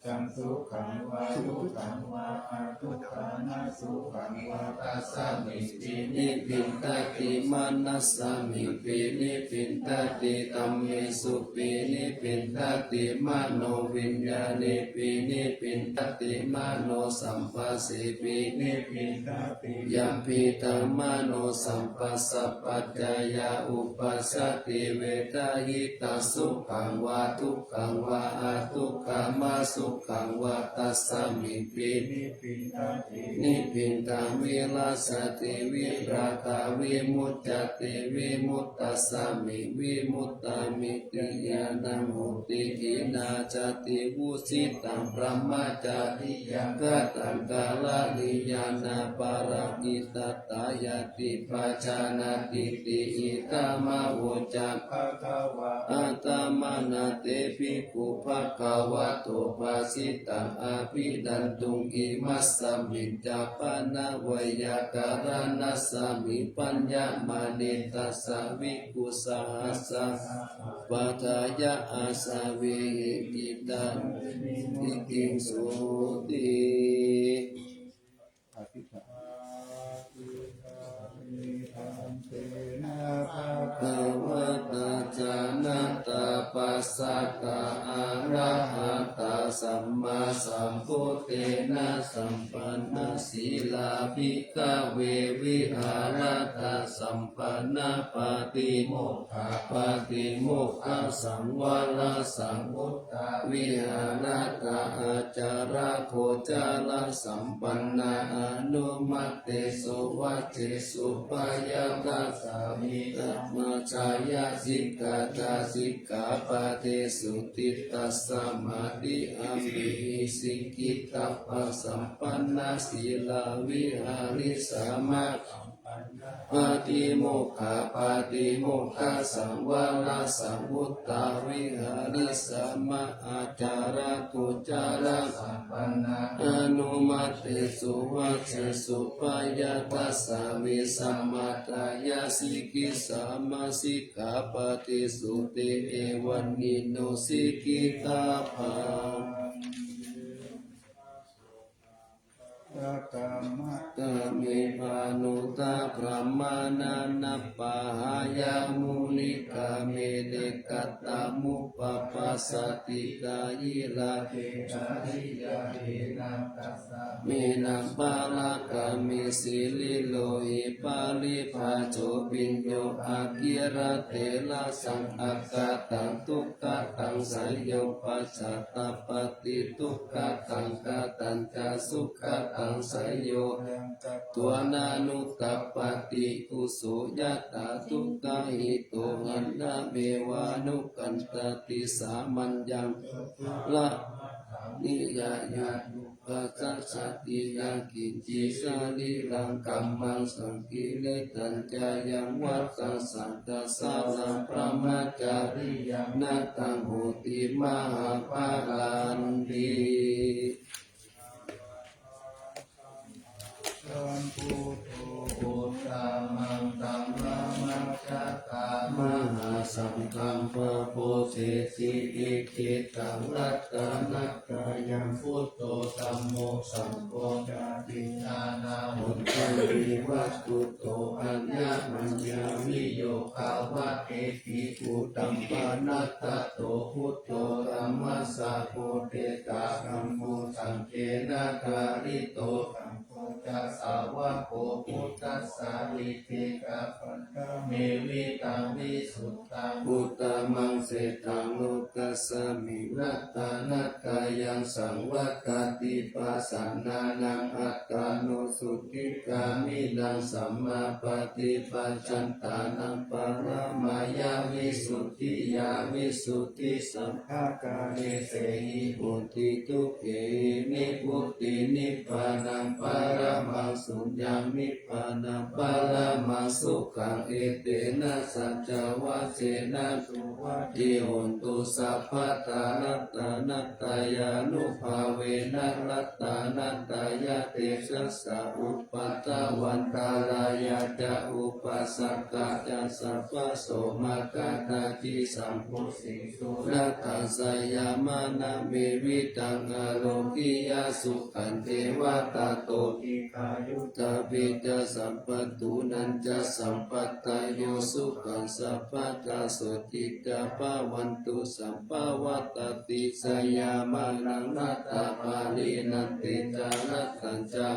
ตังสุขังวาทุกขังวาอาทุกขานาสุขังวาตัสสะมิปินิปินตติมานัสสะมิปินิปินตติธัมเมสุปินิปินตติมโนวิญญาณิปินิปินตติมโนสัมปัสสิปินิปินตติยัมปิตังมโนสัมปัสสะปัจจายาอุปัสสติเวทายตัสสุขังวาทุกขังวาอาทุกขามาสุขังวาตัสสะมิปินิปินตตินิปินตังวิลาสติวิราคาวิมุตติวิมุตตัสสะมิวิมุตตามิติญาณโมติกินาจติวุสิตังพระมัจจติยังกตังกาลนิยานาปารากิตตายติปัจจานาติติอิตามะโวจักภะคะวะอัตตมนาเตปิกุภะคะวะโตภาสิตังอาภิดันตุงอิมัสสมิจจปนะวยากาลนัสสมิปัญญมานิตัสสะวิกุสหัสสะปัฏฐายะอาสาเวหิกิตังทิกิงสุติภวตาจานาตาปัสสะตาอะระหะตาสัมมาสัมพุทเทนะสัมปันนสีลาภิกขเววิหารตาสัมปันนปาติโมกขปาติโมกขสังวรสังวุตตาวิหารตาอาจาระโคจาลสัมปันนาอนุมัตเตสุวัจเจสุปายาตาสามิตัมมาชายาสิกขาตาสิกขาปะเทสุติตัสสะมาธิอัมปิสิกิตาปัสสัมปันนาสีลาวิหาริสามาปาติโมกขาปาติโมกขาสังวรสังวุตตาวิหาริสามาอาจาระกุจาระสัมปันนาอนุมัตเตสุวัจเจสุปายาตัสสะวิสัมมาตายาสิกิสามาสิกขาปฏิสุเตเอวันนิโนสิกิตาภังกรรมตะเมภานุตาพระมานานาปะหายามุนิกาเมเดกัตตามุปปัสสติกายิลาเทชาริยาเทนะตัสสะเมนะปาลากามิสิลิโลหิปาลิภาโจปิญโยอากิระเตละสังอากาตังทุกขตังสยโยปัสสตปฏิทุกขตังกตัญจสุขตังสยโยตัวนานุตตปฏิกุสุยตาทุกขหิโตหันนาเมวานุกันตติสามัญญังละ นิยายานุปัสสติยังกินจิสาลิลังกัมมังสังกิเลตัญจายังวัฏสังสันตสาลังพระมัจจาริยังนาตังโหติมหาภาลันติสัมพุทโธพุทธามังตัมมามัจจตามหาสังฆังปะโพเสสิอิคิตังรัตนัตตายังพุทโธธัมโมสังโฆจาตินานาหุนตังวิวัตตุโตอัญญมัญญาวิโยภาวะเอติปุตตัมปานัตตะโตพุทโธธัมมัสสะโพเตตาธัมโมสังเกนะกาลิโตจัสสาวะโกพุทธัสสะลิเทกะปันธะเมวิตังวิสุทธังพุตตมังเสตังโลกัสสมิรัตตานัตกายังสังวัตติปัสสนานังอัตตาโนสุติกามินังสัมมาปฏิปัจจันตานังปรมายาวิสุทธิยาวิสุทธิสัมภากาเลเสหิปุติทุเกนิพุตตินิพพานังปรมังสุญญามิพพานังปรมังสุขังเอเตนะสัจจวัชเชนะสุวัฏฏิโหนตุสัพพะตานัตตานัตตายานุภาเวนะรัตตานัตตายาเตชะสะอุปปัตตวันตาลายาจะอุปสักกะจะสัพพะโสมกะตาจิสัมพุสิสุนัตถาสยามานะเมวิตังอโลกิยาสุขันเทวตาโตทิคายุตาปิจสัมปตุนันจะสัมปัตตายโยสุขังสัพพะตาสุติตาภาวันตุสัมภวัตติสยามานังนัตตาปาลีนันติจารัตตัญจา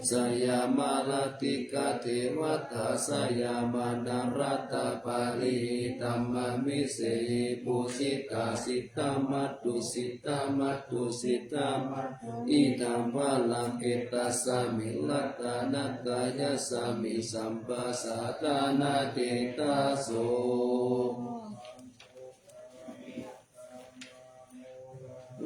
สยามาลติกาเทวตาสยามานังรัตตาปาลีธัมมามิเสหิปุสิตาสิตามัตตุสิตามัตตุสิตามัตตุอิธัมภะลังเอตัสสะมิลัตตานัตตายะสามิสัมปัสสะตานาเตตาโส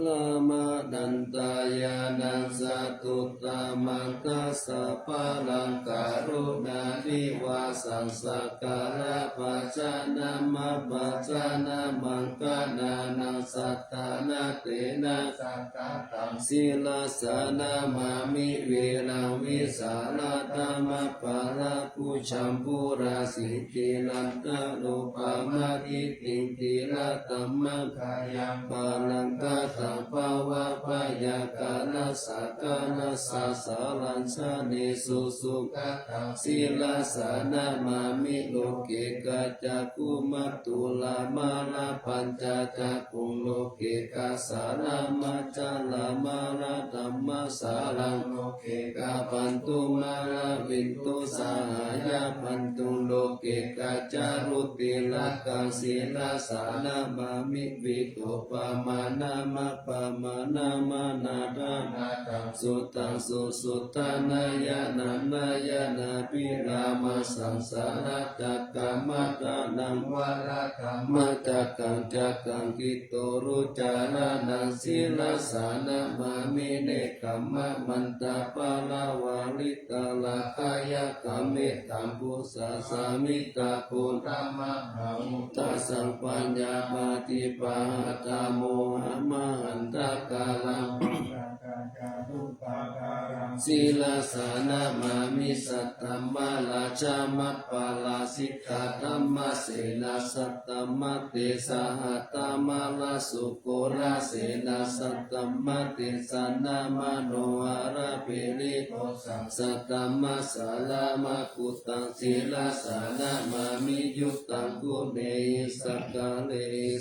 ลามาดันตายานังสัตุตามังคัสสะปะลังการุณาธิวาสังสักการะปัจจานามาปัจจานามังคนานังสัตตานาเตนะสัตตาตังศิลาสานามามิเวรังวิสาลาธรรมปาราคุชัมปุราสิติลันตะโลภามาทิติติละตัมมังคายังปาลังกาตังภาวะปายากาลสักกาลสัสสารัญชาเนสุสุขตังศิลาสานามามิโลเกกัจจคุมัตตุลามาลาปัญจจักขุงโลเกกัสสารามัจจาลามาลาธัมมาสารังโลเกกาปันตุมาลาวินตุสาหายาปันตุโลเกกัจจารุติละกังศิลาสานามามิวิโตปามานามาปามานามานาดานาตังสุตังสุสุตานายานานายานาปิรามาสังสารจักกามาตานังวาระกรรมจักกังจักกังกิโตรุจารานังศิลาสานามามิเนกัมมะมันตาปาลาวาลิตาลาคายะกัมเมตัมปุสสะสามิตาโพธัมมะหามุตตะสังปัญญาปาติปาหตาโมหะมหันตกาลังศิลาสานามามิสัตตมะลาชามัปปาลาสิกขาธัมมะเสนาสัตตมะเตสหตามะลาสุโกราเสนาสัตตมะเตสนามโนอาราเปริโกสัตตมะสาลามะกุตังศิลาสานามามิยุตตังกุเนหิสักกะเล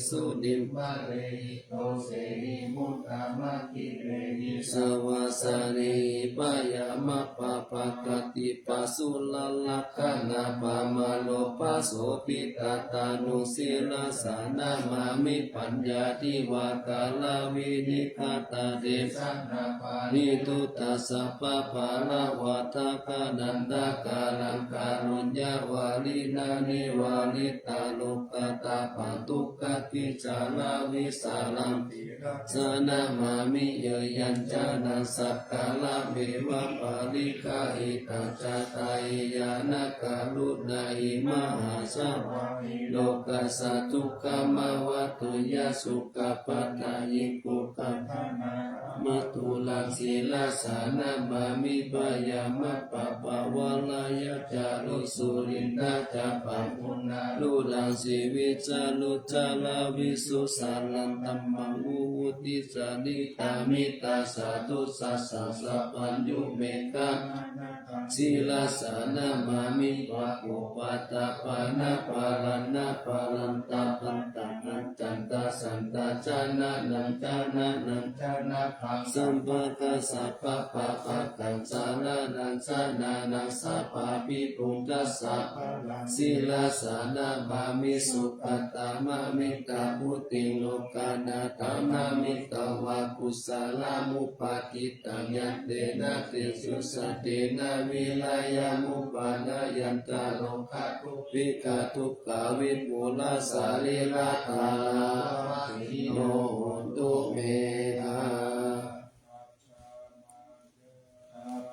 สุดิมปะเรหิโตเสหิมุตตะมะกิเรหิสวาสานิปายามะป ปะปะกติปัสสุลลักขณาปะมาโลปัสโสปิตาตานุสิลาสานามามิปัญญาทิวากาลวินิคตาเดชะนาปานิตุตัสสะปะปะละวัฏกานันตากาลังการุญญาวาลินานิวาลิตาโลกตาปัตุกกิจาลาวิสาลัมปิสนามามิเยยัญจานัสสะกาลเมวะปาลิกาอิตาจตายยานากาลุนาอิมหาสวะโลกัสสะทุกขมวัตุยาสุขปัฏฐายิปุคขะมัตุลังศีลาสานามามิปายามะปะปะวะลายะจารุสุรินทาจาปังปุณาลุลังสีวิจารุจาลาวิสุสาลันตัมมังอุวุติสานิตามิตาสาธุสัสสะสัพพัญญุเมกะศีลาสานามามิวะโอปัตตาปานาปาลันนาปาลันตาปันตังนันจันตาสันตาจานะนันจานะนันจานะภังสัมปะกะสัพพะปะปะกังสานานันสานานังสัพพะปิปุงกัสสะศีลาสานามามิสุขตามามิตาพุติโลกานาตามามิตาวะกุสลามุปากิตังยันเตนะเตสุสเตนะวิลายามุปานายันตาโลกะทุปิกาทุกขาวิปุลาสาลิลาตาโนตุเมธา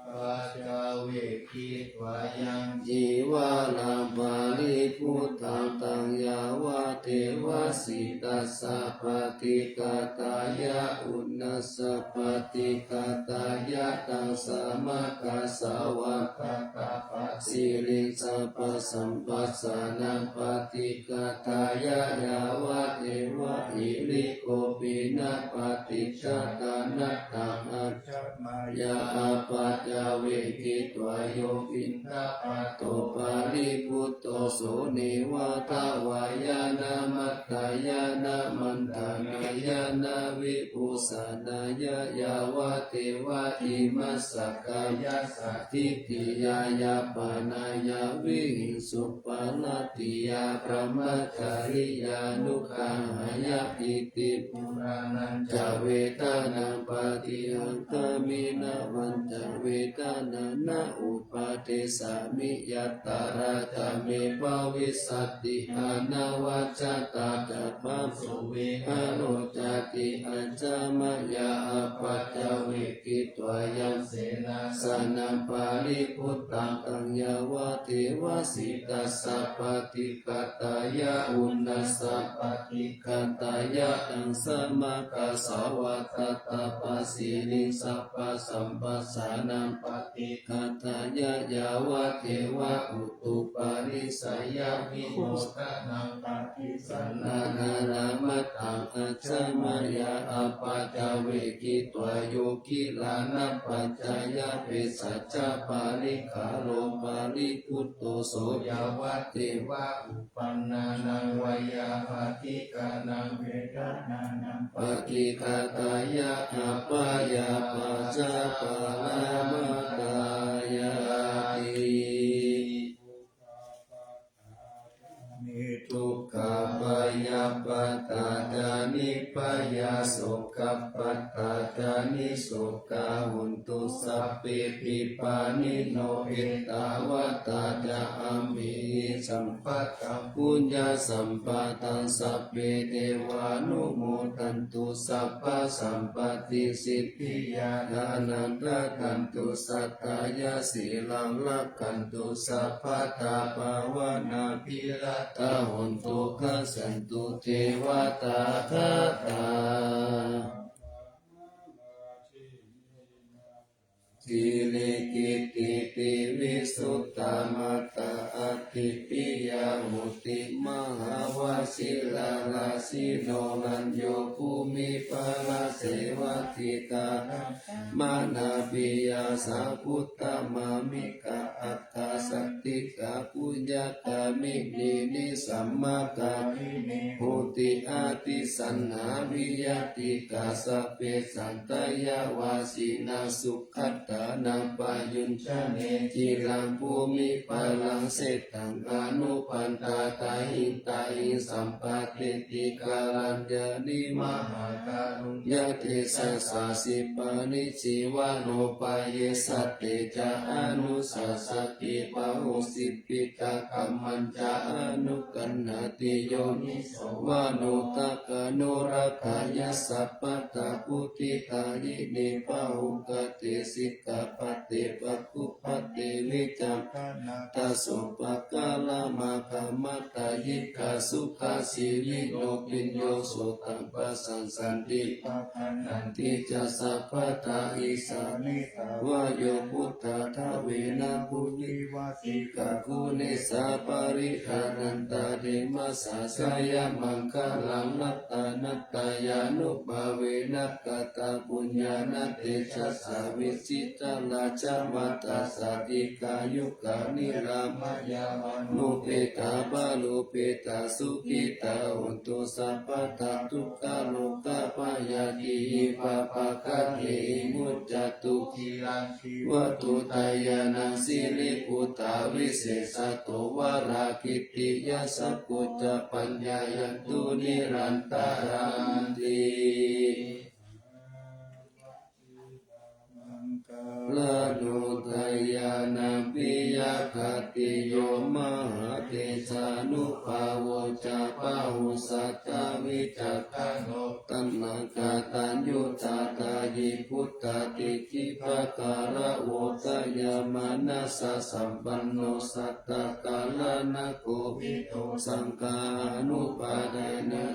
ปัจจเวคิตวายังจีวาลาภาลิพุทธังตังยาวะเทวสิตัสสะปฏิกาตายะอุณัสสะปฏิกาตายะตังสามะกาสาวะกะกะปะสิริสัพพสัมปัสสานังปฏิกาตายะยาวะเทวะหิริโกปินะปฏิจจตานัตตังอัจฉมายาปัจจเวกิตวโยปินทะปัตโตปาริพุตโตโสเนวะทวายานามัตตายานามันตานายานาวิปุสานายายาวะเทวะอิมัสสะกายาสัทธิติยายาปานายาวิหิงสุปาลติยาพระมัจจาริยานุขังหายาอิติปุรานันจเวทานังปฏิหังคามินาวันจเวทานานะอุปาเทสามิยัตตาราตเมภาวิสัตติอานาวัจจตาตปัสสุเวหโรจติอัจจามยาปัจจเวกิตวายังเสนาสนังปาริพุตตังตังยาวะเทวสิตัสสะปฏิกาตายะอุณัสสะปฏิกาตายะตังสมะกาสาวะตตาปัสสิลิสัพพสัมปัสสานังปฏิกาตายะยาวะเทวะอุตุปาริสายาวิโมทนังปฏิสันนานามัตตังอัจฉมายาอปัจจเวกิตวโยกิลานัปัจจายะเปสัจจปาริขาโลปาริพุตโตโสยาวะเทวะอุปันนานังวายาปฏิกานังเวทนานังปฏิกาตายะอาปายาปัจจปาลามตายาติ นิทุกขปยาปตาจานิปยาโสกปตาจานิโสกาหุนตุสัพเพปิปานิโนเอตาวตาจาอามิสัมปัตตปุญญาสัมปตังสัพเพเทวานุโมทันตุสัพพสัมปติสิทธิยานันตตันตุสัตตายาสีลังลักขันตุสัพพตาภาวนาภิรัตาหุนตุขัสสันตุเทวตาคาตาสิริกิติปิวิสุตตมัตตาอธิปิยามุติมหาวสิลาลาสิโนนันโยภูมิปาลาเสวติกามานาปิยาสาพุตตมามิกะอัตตาสัตติกาปุญญากามินีนิสัมมากาโหติอาติสันหาวิยติกาสเปสันตยาวาสินาสุขัตต านังปายุญชเนจิรังภูมิปาลังเสตังอนุปันตาตาหิตาหิสัมปะเทติกาลัญญานิมหาการุญญาติสัสสะสิปานิจิวาโนปายเยสัตเตจาอนุสัสสติปะหุสิปิตาคัมมัญจาอนุกันหติโยนิโสวานุตกะโนรักขายสัพพตาพุติตายิเนปะหุกติสิกขาปฏิปักขุปฏิวิจักขณาตสุปกาลามาคัมมัตตายิกาสุขาสิริโนปิญโยสุตัมปัสสันสันติปะคันนันติจัสสัพพตาอิสานิตาวะโยพุทธาทาเวนะพุทธิวาสิกาคุเนสาปาริหานันตาเดมัสสะสยามังคลังนัตตานัตตายานุภาเวนะกตาปุญญาณเตชัสสะวิสิตาลาจามัตตาสติกายุกานิรามายานุเปตาบาลุเปตาสุขิตาอุนตุสัพพตาทุกขาโลกาปายาติปะปะกะเทมุจจตุทิรังคิวัตุตายานังสิริปุตตาวิเศษโตวาราคิติยาสัพพุจจปัญญายันตุนิรันตารันติลาโนทายานาปิยาคติโยมหาเทสานุภาโวจาปะหุสัตตวิจักขโนตัณหกาตัญยุตาตายิพุทธติจิปะการะโวตยามานัสสะสัมปันโนสัตตกาลนะโกวิโตสังฆานุปาทานะ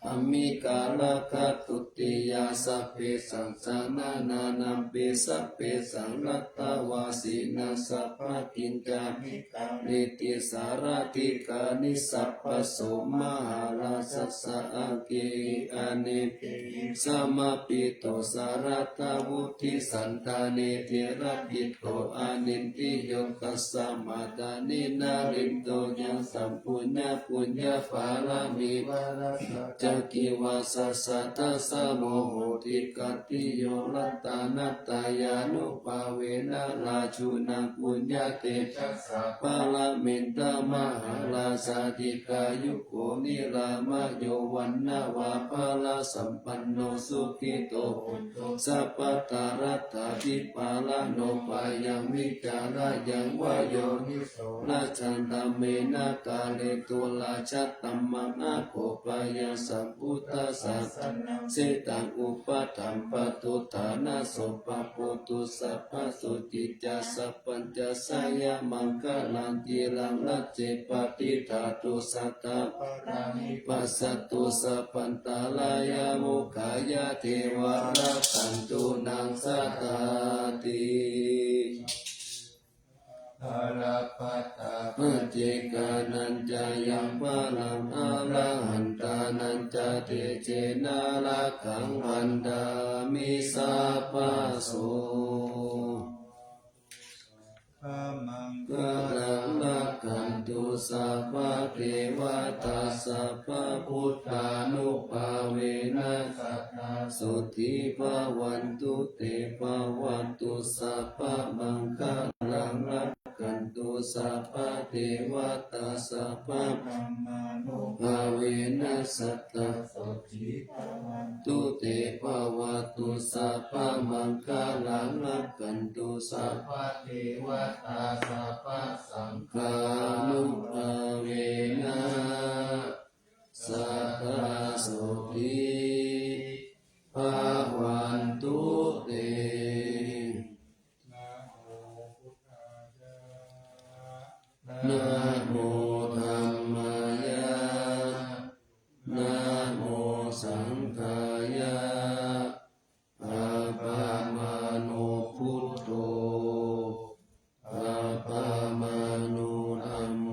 อมิกาลคัตตุติยาสัพเพสังสานานานัมเปสัพเพสังรัตตวาสีนาสัพพกินจามิกานิติสารติกานิสัพพโสมหาราสัสสะอาเกอเนเกสมาปิโตสารตาวุธิสันตาเนเทระกิโตอานินติโยกัสสะมาตานินารินโตยังสัมปุญญาปุญญาภาลามิวาราจักกิวาสัสสะทัสสะโมโหติกัตติโยรัตตานัตตายานุภาเวนะราชุนังปุญญาเตชัสสะภาลามินตามหาลาสาธิกายุโกนิรามโยวันนาวาภาลาสัมปันโนสุขิโตสัพพตารัตถาทิปาลาโนปายังวิจารายังวายโยนิโสราชันตเมนะกาเลตุลาชัตตัมมังอาโคปายังสัมพุทธัสสะเสตังอุปถัมปตุฐานะโสปะโพตุสัพพสุจิจาสัพพัญจสายามังคลังติรังลัจเจปฏิธาตุสัตตะปรามิปัสสตุสัพพันตาลายามุขายาเทวะรักขันตุนังสัตตาติอาราปัตตาปัจเจกานันจายังปะลังอาราหันตานันจาเตเจนาลักขังพันดามิสัพพะโสกะลังลักขันตุสัพพะเทวตาสัพพะพุทธานุภาเวนะสัทธาสุทิภาวันตุเตภาวันตุสัพพะมังคลังลักขันตุสัพพะเทวตาสัพพะธัมมานุภาเวนะสัทธาสุทิภาวันตุเตภาวันตุสัพพะมังคลังลักขันตุสัพพะเทวตาสัพพะสังฆานุภาเวนะสัทธาสุทิภาวันตุเตนะโมธัมมายะนะโมสังฆายะอะปะมาโนพุทโธอะปะมาโนธัมโม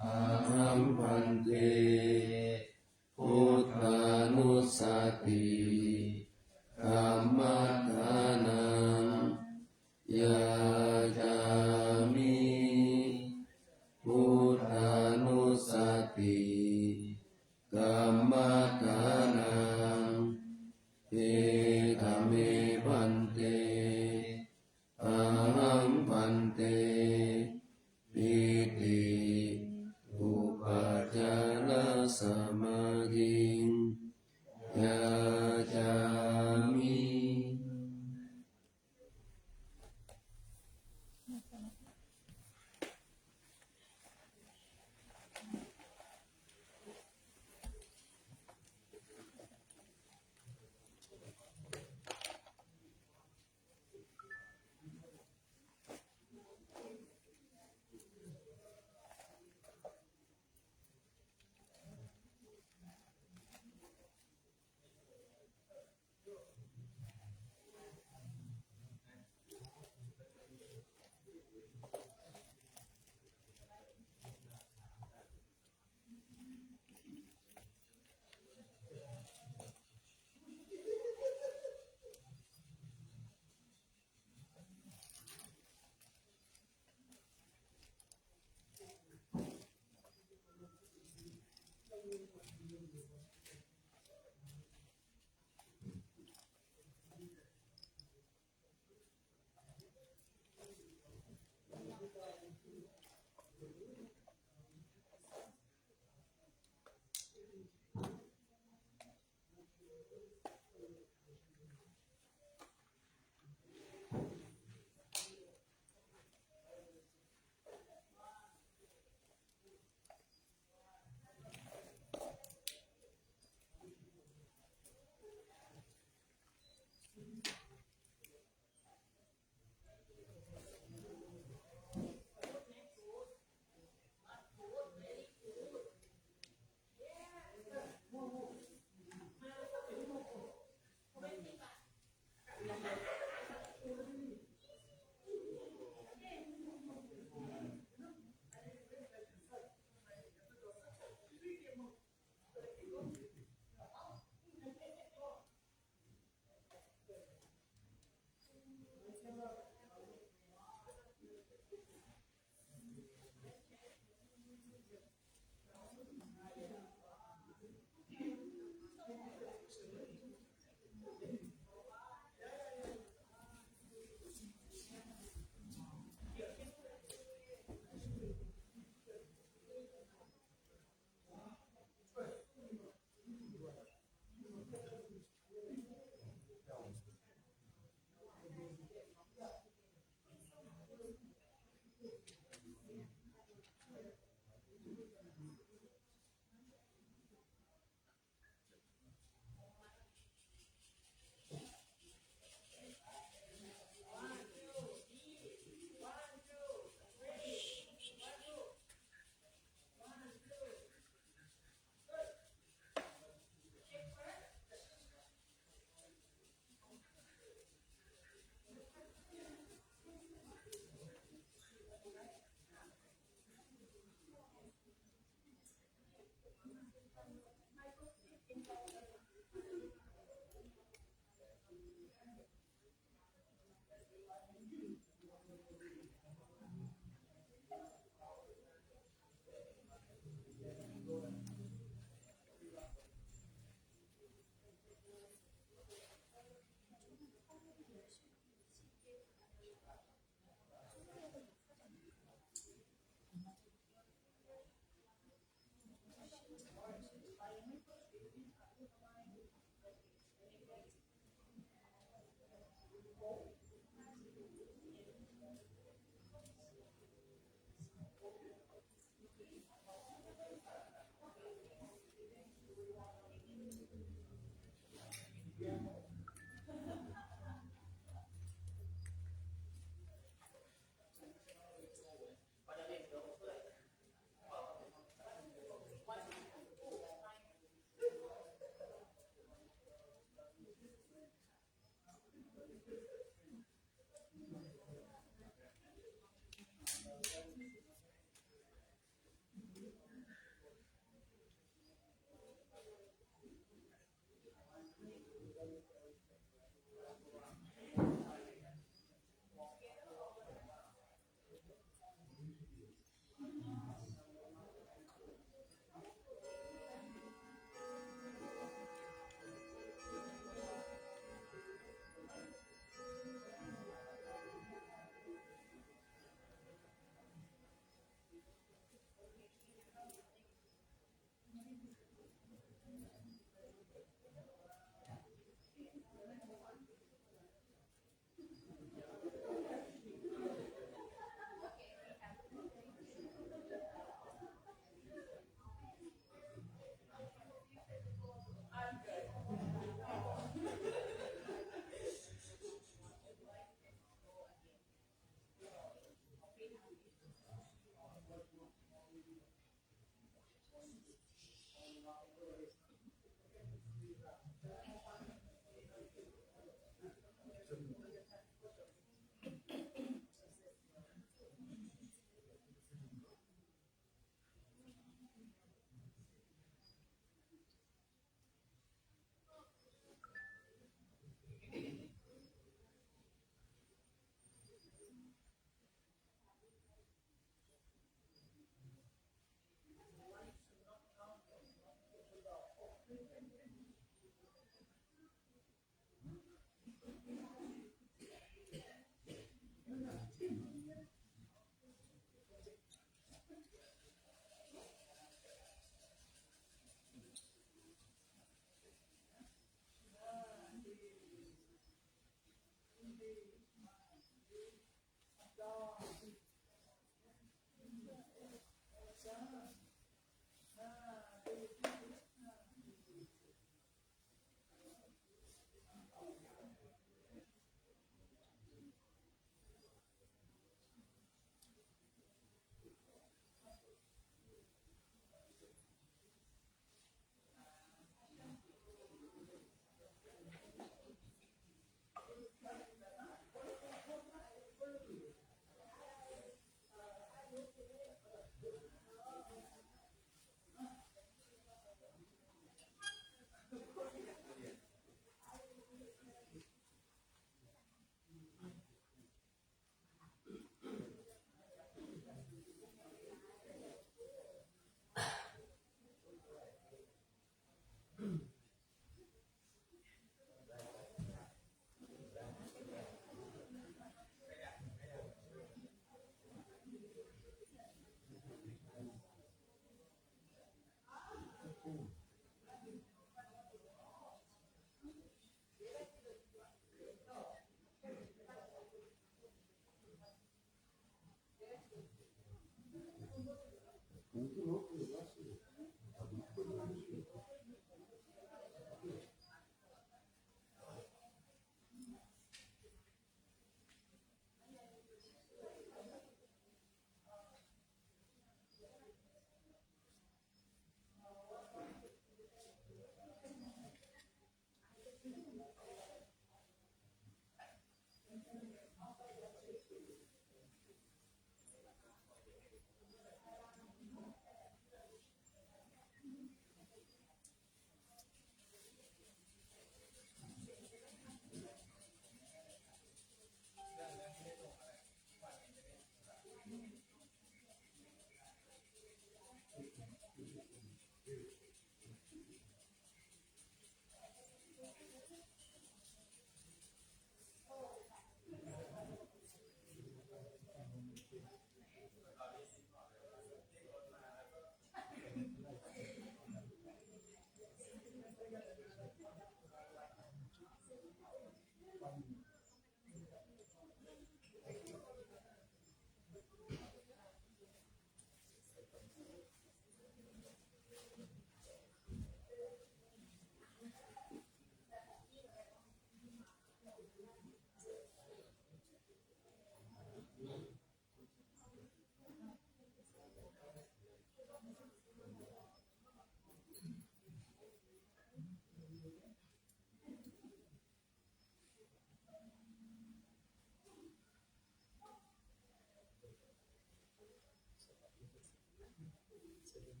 ข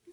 ข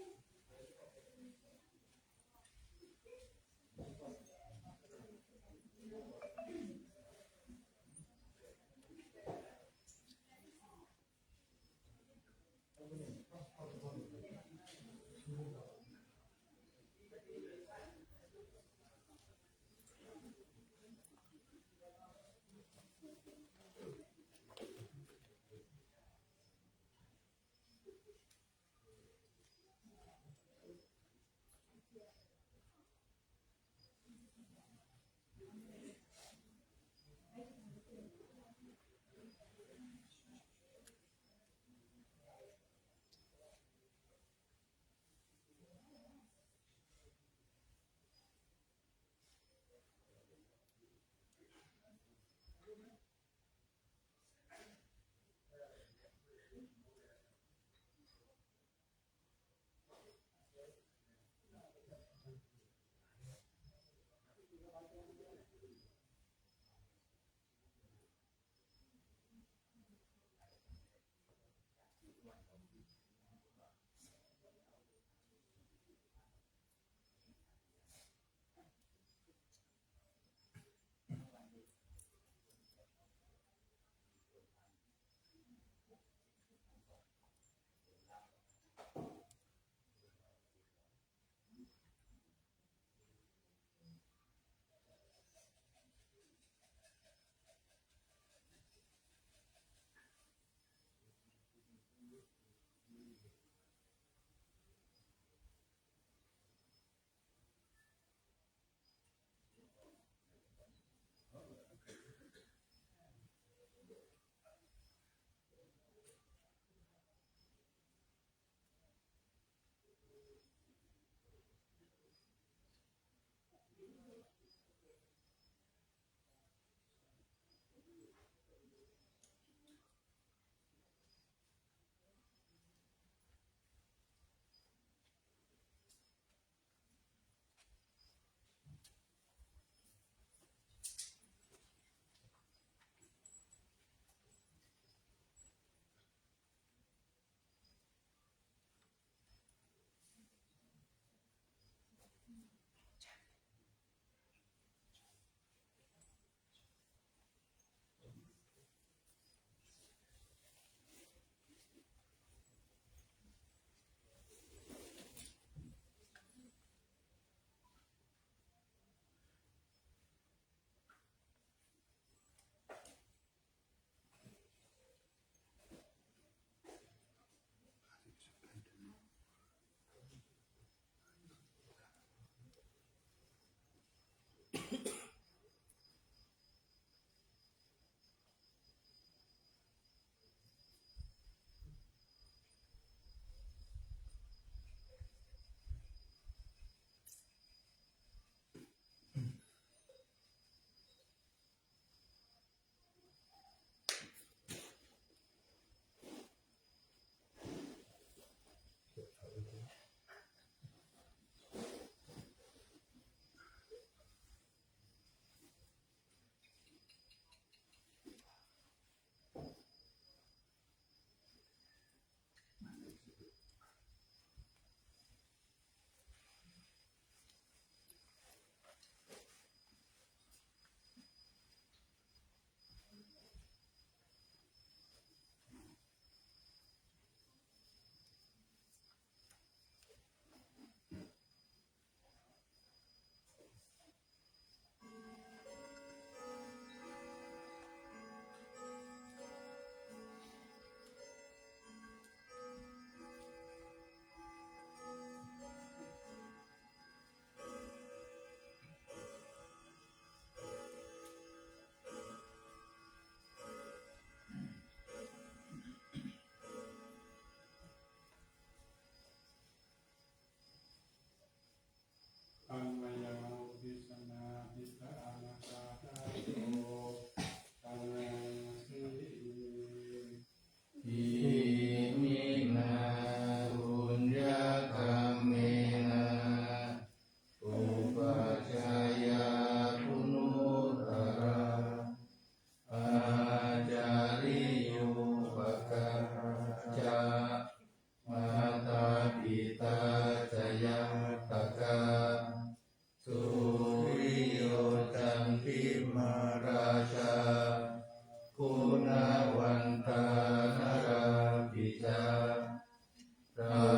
ธรร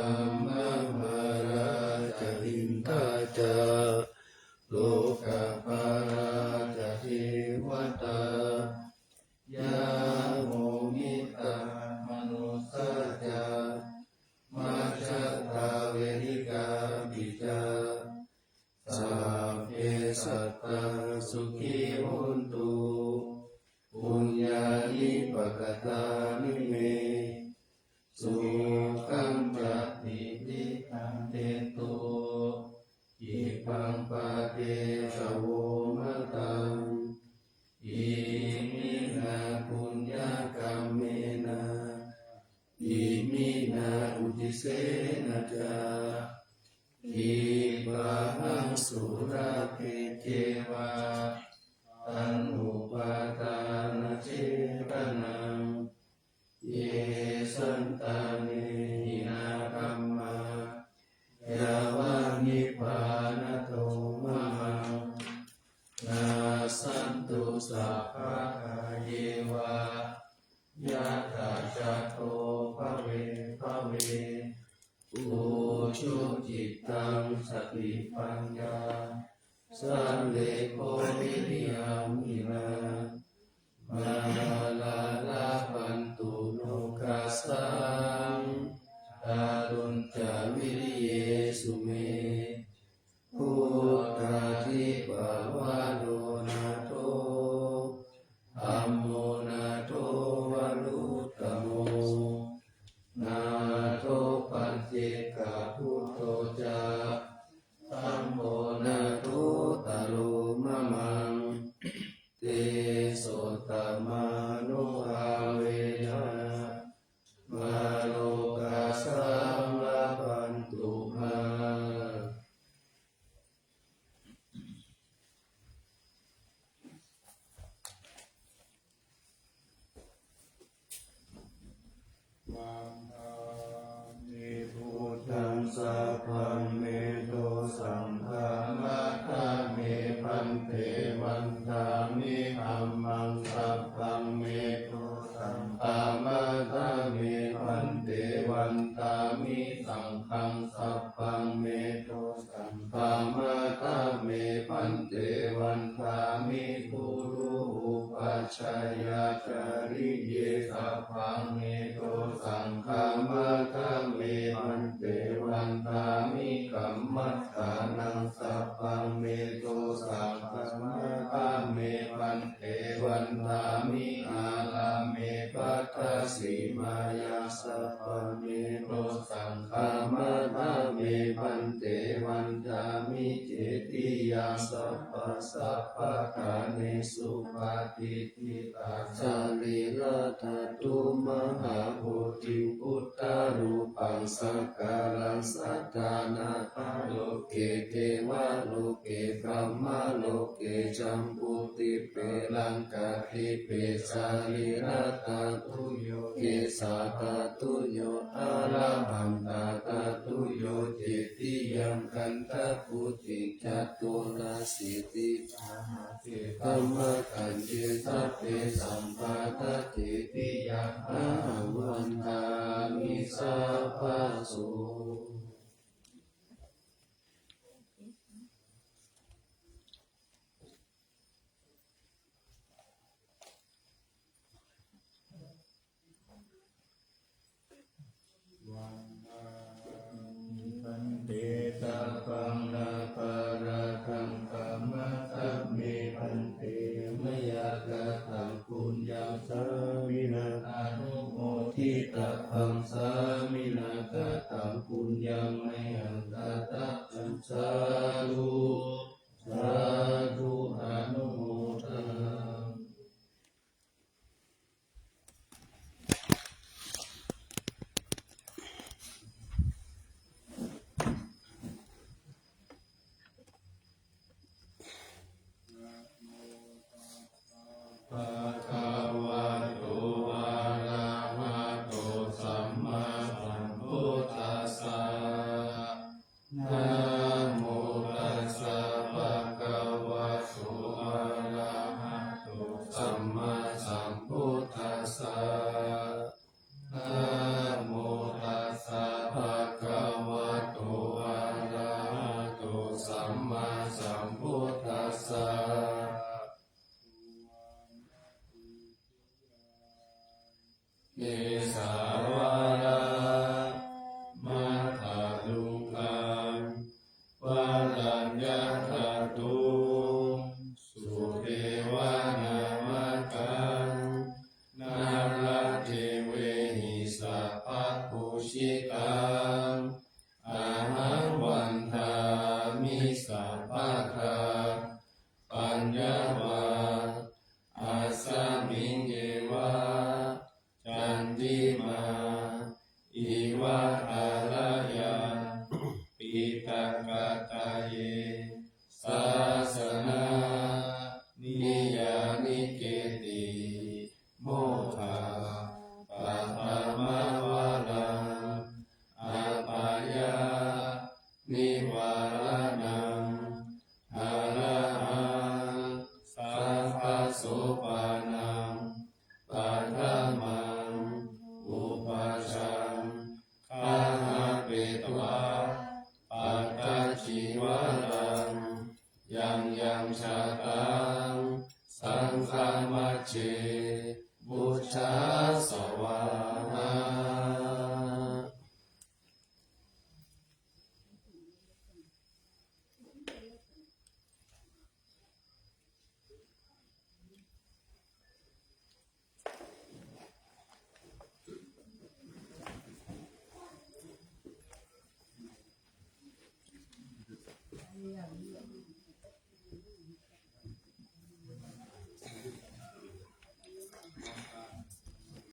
มมาราจหินทาจาโลกภาราจเทวตายาโมมิตามนุสาจามาชะตาเวริกาปิจาสัพเพสัตตาสุขีโหนตุปุญญานิปกตานิเมสุขังจัตติติตังเตตุอิปังปะเตสะโวมะตังอิมินาปุญญากรรมเมนะอิมินาอุติเสนะจาอิบาหังสุราเพเทวาตันอุปาทานเจตนังเยสันตานินาคัมมายาวานิพานโตมะมังนาสันตุสัพพะเยวายะถาจัตโตภเวภเวอุชุจิตตังสติปัญญาสันเลโกวิริยามินามาลาลาปันตุโลกัสสังตารุณจาวิริเยสุเมพุทธาทิปวาโดนาโตธัมโมนาโตวาลุตตโมนาโตปัจเจกพุทโธจาธัมโมนาโตตะโลมะมังเตโสตมานุอาเวนะมาโลกาสังลาพันตุมามานิพุทธั ตังสัพพังเมโตสังฆามัคคะเมพันเตวันทามิธัมมังสัพพังเมโตสังฆามัคคะเมพันเตวันทามิสังฆังสัพพังเมโตสังฆามัคคะเมพันเตวันทามิปุรุอุปัชฌายาจาริเยสัพพังเมโตสังฆามัคคะเมพันเตวันทามิกัมมัฏฐานังสัพพังเมโตสังฆามัคคะเมพันเตวันทามิอาลาเมปัตตสีมายาสัพพังเมโตสังฆามัคคะเมพันเตวันทามิเจติยาสัพพะสัพพะทาเนสุปาติทิตาสาลีลาธาตุมหาโพธิพุทธารูปังสักการังสัทธานาคาโลเกเทวะโลเกพรหมโลเกจัมปุติเปลังกาทิเปสาลีลาธาตุโยเกสาธาตุโยอาราหันตาธาตุโยเจติยังกันตะปุติจัตุลาสิติธรรมเจธรรมกันเจสัพเพสัมปะทะเจติยังอาวันทามิสัพพะโสเตตะปังนาปาราคังกามะตะเมพันเตมยากะตังปุญญังสามินาอนุโมทิตะพังสามินากะตังปุญญัง ชิตังอาหังวันทามิสัพพะทาปัญญาวาอาสามิงเยวาจันติมาอิวะอารยาปิตกะตะเยสาสนานิยานิเกติโมฆะปัตตมวารังอาปายานิวารังอาระหังสัพพะโสปานังปัฏฐมังอุปัชฌังคาหะเปตวะปัตตชิวารังยังยังชาตังสังฆมัจเจบุชาสวา